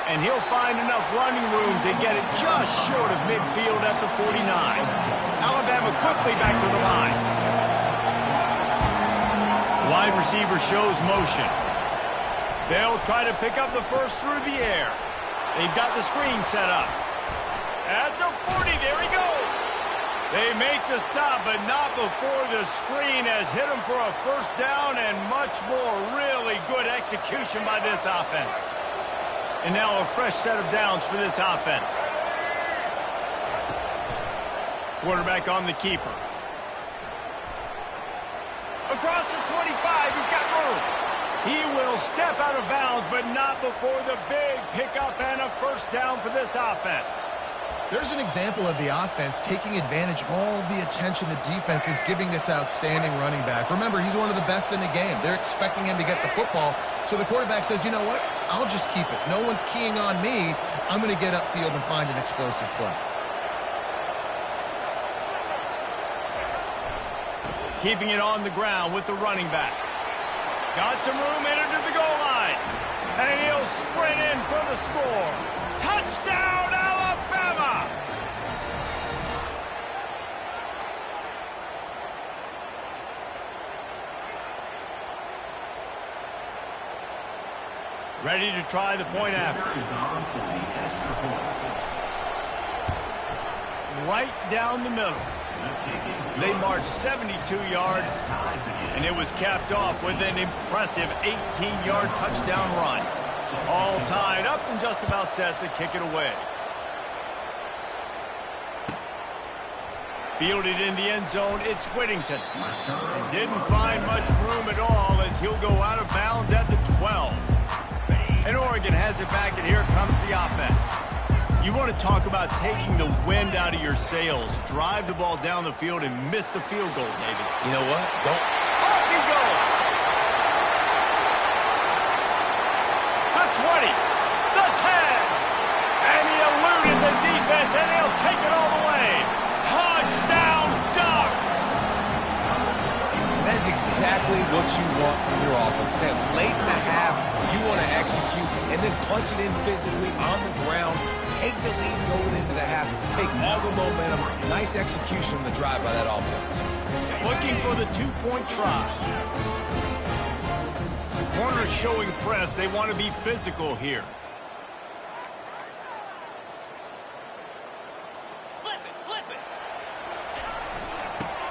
And he'll find enough running room to get it just short of midfield at the 49. Alabama quickly back to the line. Wide receiver shows motion. They'll try to pick up the first through the air. They've got the screen set up. At the 40, there he goes. They make the stop, but not before the screen has hit him for a first down and much more. Really good execution by this offense. And now a fresh set of downs for this offense. Quarterback on the keeper. Across the 25, he's got room. He will step out of bounds, but not before the big pickup and a first down for this offense. There's an example of the offense taking advantage of all the attention the defense is giving this outstanding running back. Remember, he's one of the best in the game. They're expecting him to get the football. So the quarterback says, you know what? I'll just keep it. No one's keying on me. I'm going to get upfield and find an explosive play. Keeping it on the ground with the running back. Got some room in to the goal line. And he'll sprint in for the score. Touchdown, Alabama! Ready to try the point after. Right down the middle. They marched 72 yards, and it was capped off with an impressive 18-yard touchdown run. All tied up and just about set to kick it away. Fielded in the end zone, it's Whittington. And didn't find much room at all as he'll go out of bounds at the 12. And Oregon has it back, and here comes the offense. You want to talk about taking the wind out of your sails. Drive the ball down the field and miss the field goal, David. You know what? Don't. Up he goes! The 20, the 10, and he eluded the defense, and he'll take it all the way. Touchdown, Ducks! And that's exactly what you want from your offense. Man, late in the half, you want to execute and then punch it in physically on the ground. Take the lead going into the half. Take all the momentum. Nice execution on the drive by that offense. Looking for the two-point try. The corner's showing press. They want to be physical here. Flip it.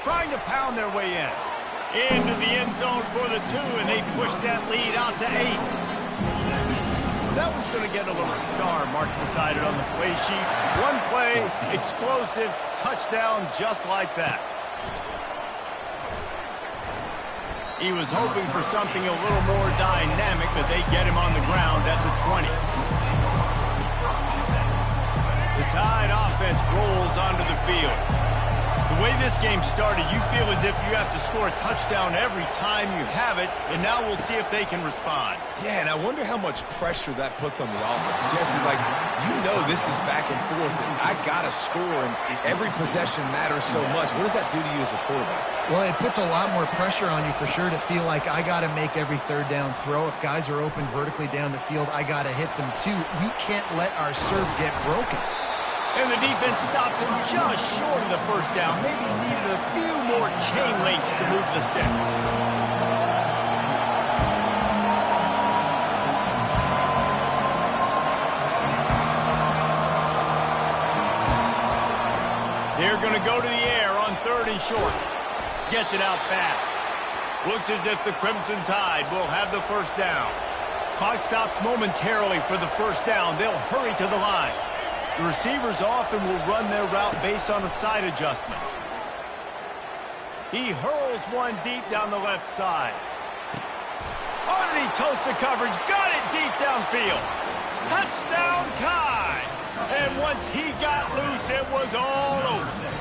Trying to pound their way in. Into the end zone for the 2, and they push that lead out to 8. That was going to get a little star marked beside it on the play sheet. One play, explosive, touchdown, just like that. He was hoping for something a little more dynamic, but they get him on the ground at the 20. The Tide offense rolls onto the field. The way this game started, you feel as if you have to score a touchdown every time you have it, and now we'll see if they can respond. Yeah, and I wonder how much pressure that puts on the offense. Jesse, like, you know this is back and forth, and I got to score, and every possession matters so much. What does that do to you as a quarterback? Well, it puts a lot more pressure on you for sure to feel like I got to make every third down throw. If guys are open vertically down the field, I got to hit them too. We can't let our serve get broken. And the defense stops him just short of the first down. Maybe needed a few more chain links to move the sticks. They're going to go to the air on 3rd and short. Gets it out fast. Looks as if the Crimson Tide will have the first down. Clock stops momentarily for the first down. They'll hurry to the line. The receivers often will run their route based on a side adjustment. He hurls one deep down the left side. Underneath toasted coverage, got it deep downfield. Touchdown tie. And once he got loose, it was all over.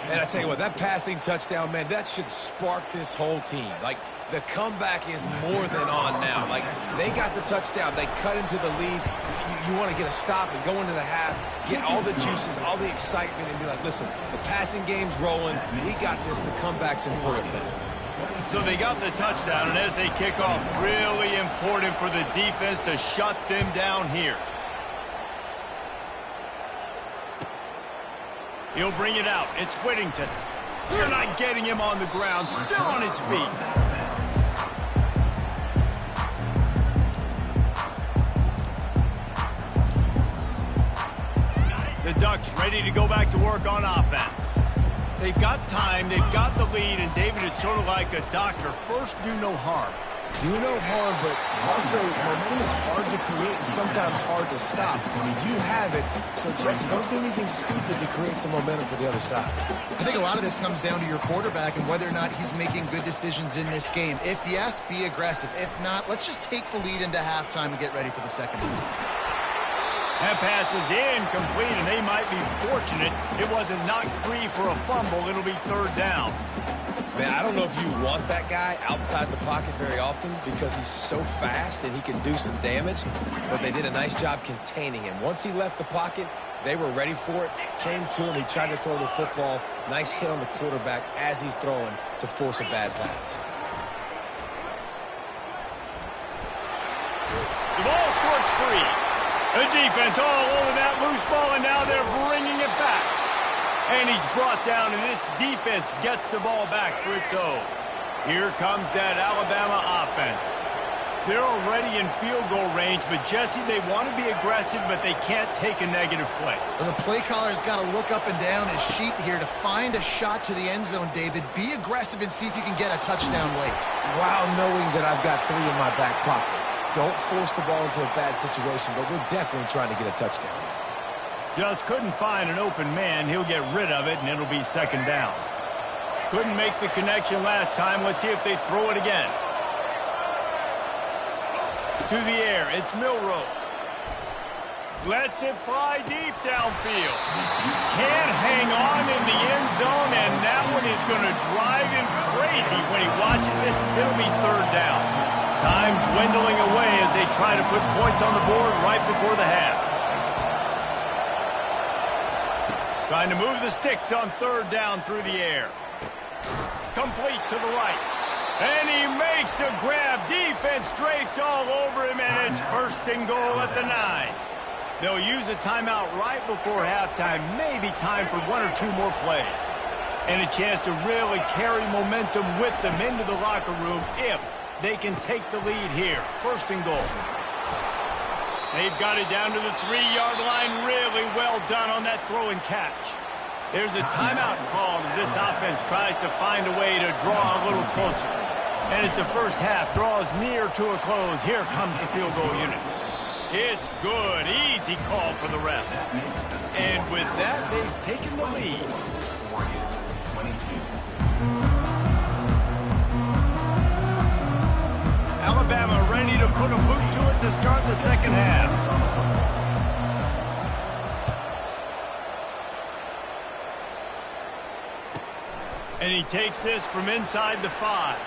And I tell you what, that passing touchdown, man, that should spark this whole team. Like, the comeback is more than on now. Like, they got the touchdown. They cut into the lead. You want to get a stop and go into the half, get all the juices, all the excitement, and be like, listen, the passing game's rolling. We got this. The comeback's in full effect. So they got the touchdown, and as they kick off, really important for the defense to shut them down here. He'll bring it out. It's Whittington. They're not getting him on the ground. Still on his feet. The Ducks ready to go back to work on offense. They've got time, they've got the lead, and David is sort of like a doctor. First, do no harm. Do no harm, but also momentum is hard to create and sometimes hard to stop. I mean, you have it, so Jesse, don't do anything stupid to create some momentum for the other side. I think a lot of this comes down to your quarterback and whether or not he's making good decisions in this game. If yes, be aggressive. If not, let's just take the lead into halftime and get ready for the second half. That pass is incomplete, and they might be fortunate it wasn't knocked free for a fumble. It'll be third down. Man, I don't know if you want that guy outside the pocket very often because he's so fast and he can do some damage, but they did a nice job containing him. Once he left the pocket, they were ready for it, came to him, he tried to throw the football. Nice hit on the quarterback as he's throwing to force a bad pass. The ball squirts free. The defense all over that loose ball, and now they're bringing it back. And he's brought down, and this defense gets the ball back for its own. Here comes that Alabama offense. They're already in field goal range, but Jesse, they want to be aggressive, but they can't take a negative play. Well, the play caller's got to look up and down his sheet here to find a shot to the end zone, David. Be aggressive and see if you can get a touchdown late. While knowing that I've got 3 in my back pocket. Don't force the ball into a bad situation, but we're definitely trying to get a touchdown. Just couldn't find an open man. He'll get rid of it, and it'll be second down. Couldn't make the connection last time. Let's see if they throw it again. To the air, it's Milroe. Lets it fly deep downfield. Can't hang on in the end zone, and that one is going to drive him crazy when he watches it. It'll be third down. Time dwindling away as they try to put points on the board right before the half. Trying to move the sticks on third down through the air. Complete to the right. And he makes a grab. Defense draped all over him, and it's first and goal at the 9. They'll use a timeout right before halftime. Maybe time for 1 or 2 more plays. And a chance to really carry momentum with them into the locker room if they can take the lead here. First and goal. They've got it down to the 3-yard line. Really well done on that throw and catch. There's a timeout called as this offense tries to find a way to draw a little closer. And as the first half draws near to a close, here comes the field goal unit. It's good. Easy call for the ref. And with that, they've taken the lead. Alabama ready to put a boot to it to start the second half. And he takes this from inside the 5.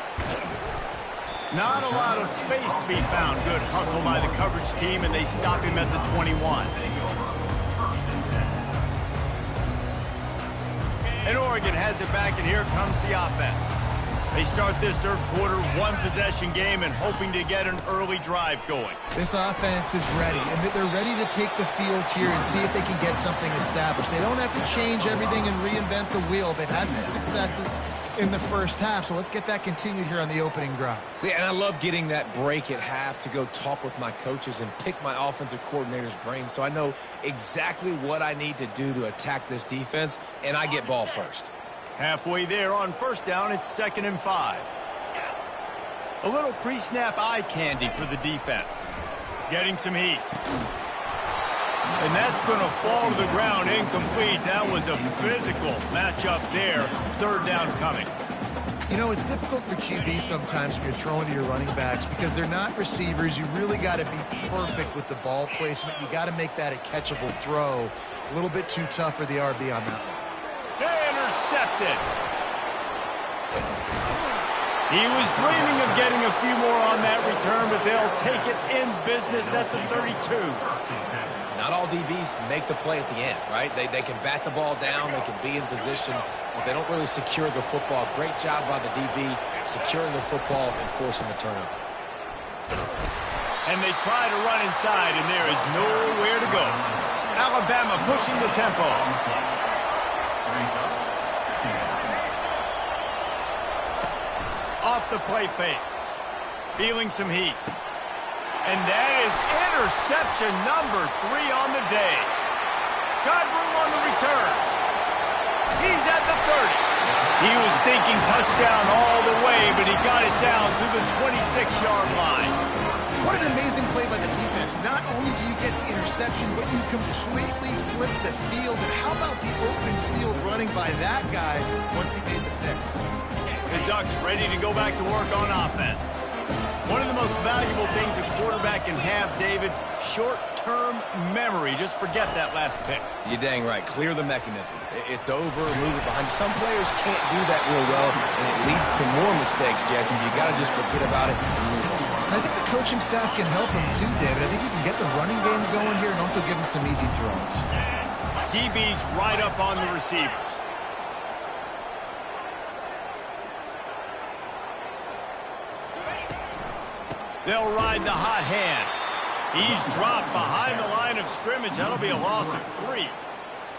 Not a lot of space to be found. Good hustle by the coverage team, and they stop him at the 21. And Oregon has it back, and here comes the offense. They start this third quarter, 1-possession game, and hoping to get an early drive going. This offense is ready, and they're ready to take the field here and see if they can get something established. They don't have to change everything and reinvent the wheel. They've had some successes in the first half, so let's get that continued here on the opening drive. Yeah, and I love getting that break at half to go talk with my coaches and pick my offensive coordinator's brain so I know exactly what I need to do to attack this defense, and I get ball first. Halfway there on first down, it's 2nd and 5. A little pre-snap eye candy for the defense. Getting some heat. And that's going to fall to the ground incomplete. That was a physical matchup there. Third down coming. You know, it's difficult for QB sometimes when you're throwing to your running backs because they're not receivers. You really got to be perfect with the ball placement. You got to make that a catchable throw. A little bit too tough for the RB on that one. Intercepted. He was dreaming of getting a few more on that return, but they'll take it in business at the 32. Not all DBs make the play at the end, right? They can bat the ball down, they can be in position, but they don't really secure the football. Great job by the DB securing the football and forcing the turnover. And they try to run inside, and there is nowhere to go. Alabama pushing the tempo. Off the play fake. Feeling some heat. And that is interception number 3 on the day. Got room on the return. He's at the 30. He was thinking touchdown all the way, but he got it down to the 26-yard line. What an amazing play by the defense. Not only do you get the interception, but you completely flip the field. And how about the open field running by that guy once he made the pick? The Ducks ready to go back to work on offense. One of the most valuable things a quarterback can have, David, short-term memory. Just forget that last pick. You're dang right. Clear the mechanism. It's over, move it behind you. Some players can't do that real well, and it leads to more mistakes, Jesse. You got to just forget about it and move on. And I think the coaching staff can help him too, David. I think you can get the running game going here and also give him some easy throws. DB's right up on the receivers. They'll ride the hot hand. He's dropped behind the line of scrimmage. That'll be a loss of 3.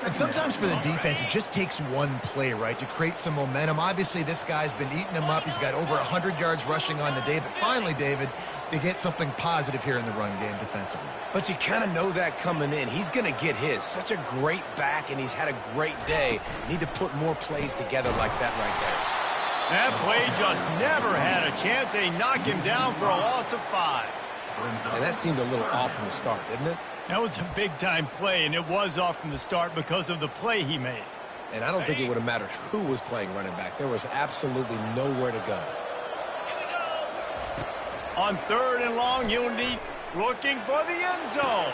And sometimes for the defense, it just takes one play, right, to create some momentum. Obviously, this guy's been eating him up. He's got over 100 yards rushing on the day. But finally, David, they get something positive here in the run game defensively. But you kind of know that coming in. He's going to get his. Such a great back, and he's had a great day. Need to put more plays together like that right there. That play just never had a chance. They knock him down for a loss of 5. And that seemed a little off from the start, didn't it? That was a big-time play, and it was off from the start because of the play he made. And I don't think it would have mattered who was playing running back. There was absolutely nowhere to go. On 3rd and long, Unity looking for the end zone.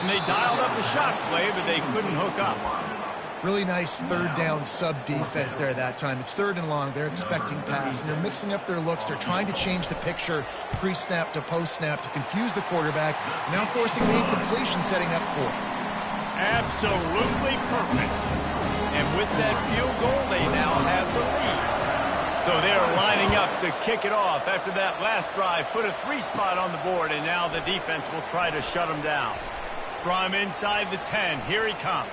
And they dialed up a shot play, but they couldn't hook up. Really nice third down sub-defense there that time. It's 3rd and long. They're expecting pass, and they're mixing up their looks. They're trying to change the picture pre-snap to post-snap to confuse the quarterback, now forcing the incompletion, setting up 4th. Absolutely perfect. And with that field goal, they now have the lead. So they're lining up to kick it off after that last drive. Put a 3 spot on the board, and now the defense will try to shut them down. From inside the 10, here he comes.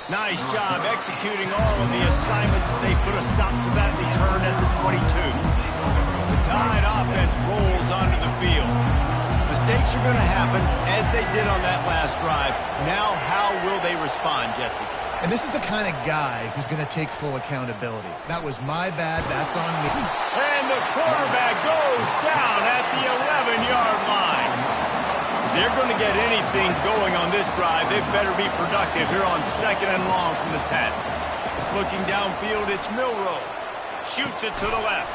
Nice job executing all of the assignments as they put a stop to that return at the 22. The Tide offense rolls onto the field. Mistakes are going to happen, as they did on that last drive. Now, how will they respond, Jesse? And this is the kind of guy who's going to take full accountability. That was my bad. That's on me. And the quarterback goes down at the 11-yard line. If they're going to get anything going on this drive, they better be productive here on 2nd and long from the 10. Looking downfield, it's Milroe. Shoots it to the left.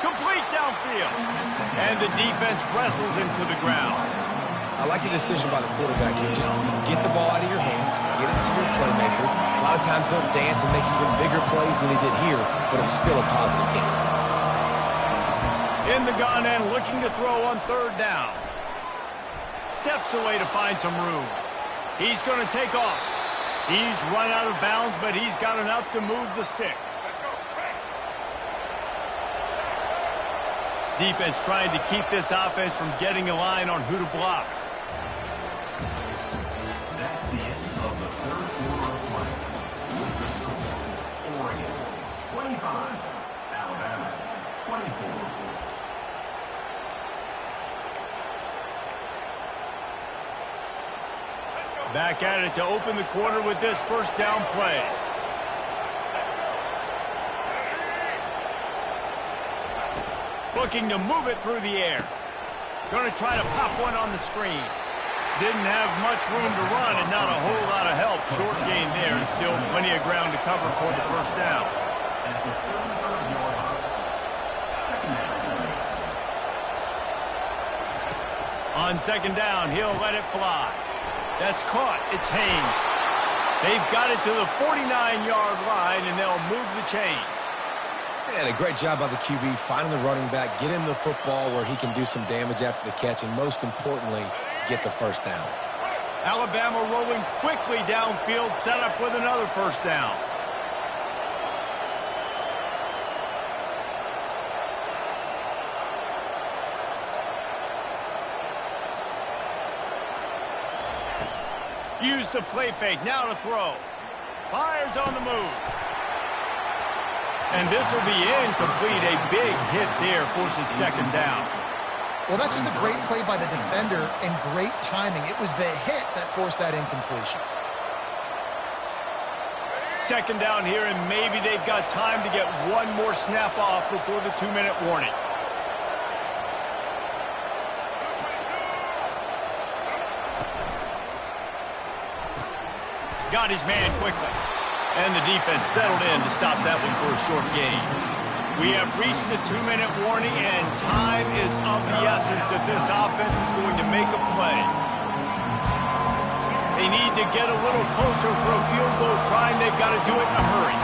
Complete downfield. And the defense wrestles him to the ground. I like the decision by the quarterback here. Just get the ball out of your hands, get it to your playmaker. A lot of times he'll dance and make even bigger plays than he did here, but it was still a positive game. In the gun and looking to throw on 3rd down. Steps away to find some room. He's going to take off. He's run out of bounds, but he's got enough to move the sticks. Defense trying to keep this offense from getting a line on who to block. That's the end of the 3rd quarter of play. With the score, Oregon 25, Alabama 24. Back at it to open the quarter with this 1st down play. Looking to move it through the air. Going to try to pop one on the screen. Didn't have much room to run and not a whole lot of help. Short gain there and still plenty of ground to cover for the first down. On second down, he'll let it fly. That's caught. It's Haynes. They've got it to the 49-yard line, and they'll move the chains. And a great job by the QB finding the running back, get him the football where he can do some damage after the catch, and most importantly, get the first down. Alabama rolling quickly downfield, set up with another first down. Use the play fake, now to throw. Fires on the move. And this will be incomplete. A big hit there forces second down. Well, that's just a great play by the defender and great timing. It was the hit that forced that incompletion. Second down here, and maybe they've got time to get one more snap off before the 2-minute warning. Got his man quickly. And the defense settled in to stop that one for a short gain. We have reached the 2-minute warning, and time is of the essence if this offense is going to make a play. They need to get a little closer for a field goal try, and they've got to do it in a hurry.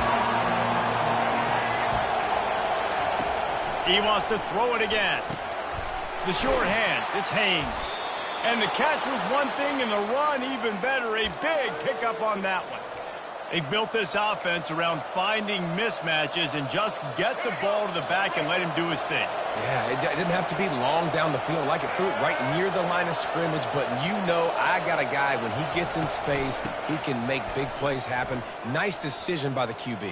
He wants to throw it again. The short hands, it's Haynes. And the catch was one thing, and the run even better. A big pickup on that one. They've built this offense around finding mismatches and just get the ball to the back and let him do his thing. Yeah, it didn't have to be long down the field. Like it threw it right near the line of scrimmage, but you know I got a guy, when he gets in space, he can make big plays happen. Nice decision by the QB.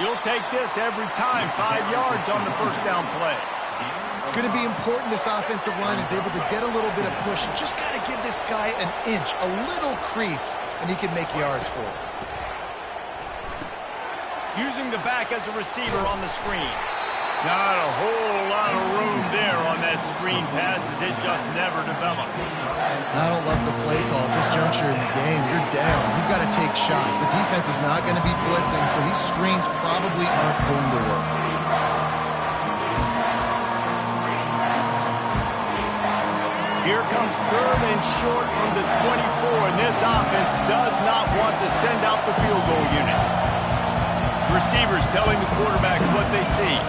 You'll take this every time. 5 yards on the first down play. It's going to be important this offensive line is able to get a little bit of push. You just got to give this guy an inch, a little crease, and he can make yards for it. Using the back as a receiver on the screen. Not a whole lot of room there on that screen pass as it just never developed. I don't love the play call at this juncture in the game. You're down. You've got to take shots. The defense is not going to be blitzing, so these screens probably aren't going to work. Here comes third and short from the 24, and this offense does not want to send out the field goal unit. Receivers telling the quarterback what they see.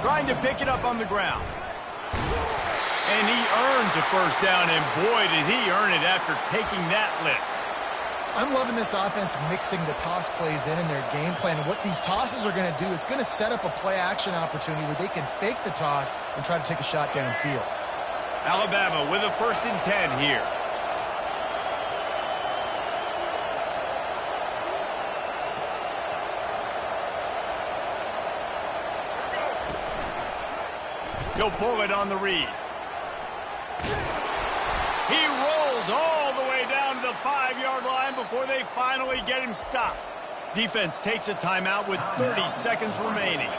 Trying to pick it up on the ground. And he earns a first down, and boy, did he earn it after taking that lift. I'm loving this offense mixing the toss plays in their game plan. And what these tosses are going to do, it's going to set up a play-action opportunity where they can fake the toss and try to take a shot downfield. Alabama with a 1st and 10 here. He'll pull it on the read. He rolls all the way down to the 5-yard line before they finally get him stopped. Defense takes a timeout with 30 seconds remaining.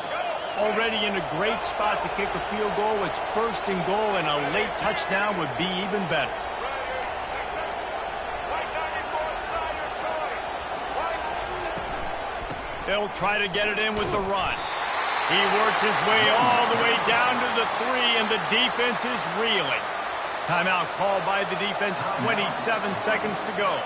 Already in a great spot to kick a field goal. It's 1st and goal, and a late touchdown would be even better. They'll try to get it in with the run. He works his way all the way down to the 3, and the defense is reeling. Timeout called by the defense, 27 seconds to go.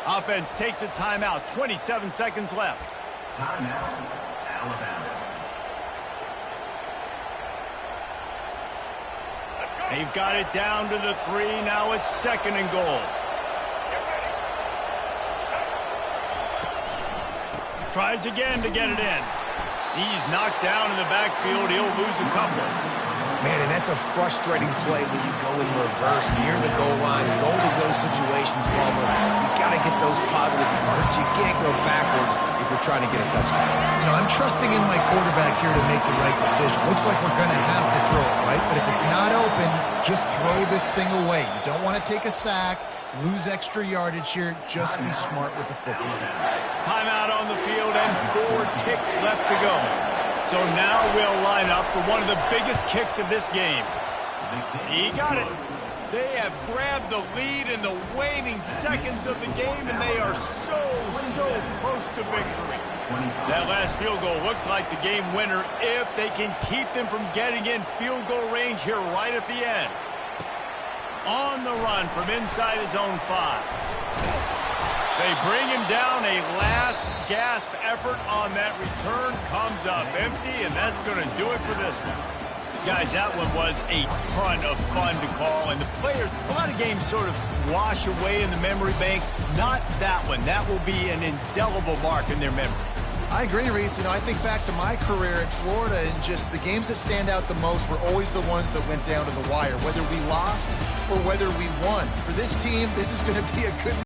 Offense takes a timeout. 27 seconds left. Timeout, Alabama. They've got it down to the 3. Now it's 2nd and goal. Tries again to get it in. He's knocked down in the backfield. He'll lose a couple. Man, and that's a frustrating play when you go in reverse near the goal line. Goal-to-go situations, Palmer. You got to get those positive yards. You can't go backwards if you're trying to get a touchdown. You know, I'm trusting in my quarterback here to make the right decision. Looks like we're going to have to throw it, right? But if it's not open, just throw this thing away. You don't want to take a sack, lose extra yardage here. Just be smart with the football. Timeout on the field and 4 ticks left to go. So now we'll line up for one of the biggest kicks of this game. He got it. They have grabbed the lead in the waning seconds of the game, and they are so close to victory. That last field goal looks like the game winner if they can keep them from getting in field goal range here right at the end. On the run from inside his own 5. They bring him down. A last gasp effort on that return comes up empty, and that's going to do it for this one. Guys, that one was a ton of fun to call, and the players, a lot of games sort of wash away in the memory bank. Not that one. That will be an indelible mark in their memory. I agree, Reese. You know, I think back to my career at Florida, and just the games that stand out the most were always the ones that went down to the wire, whether we lost or whether we won. For this team, this is going to be a good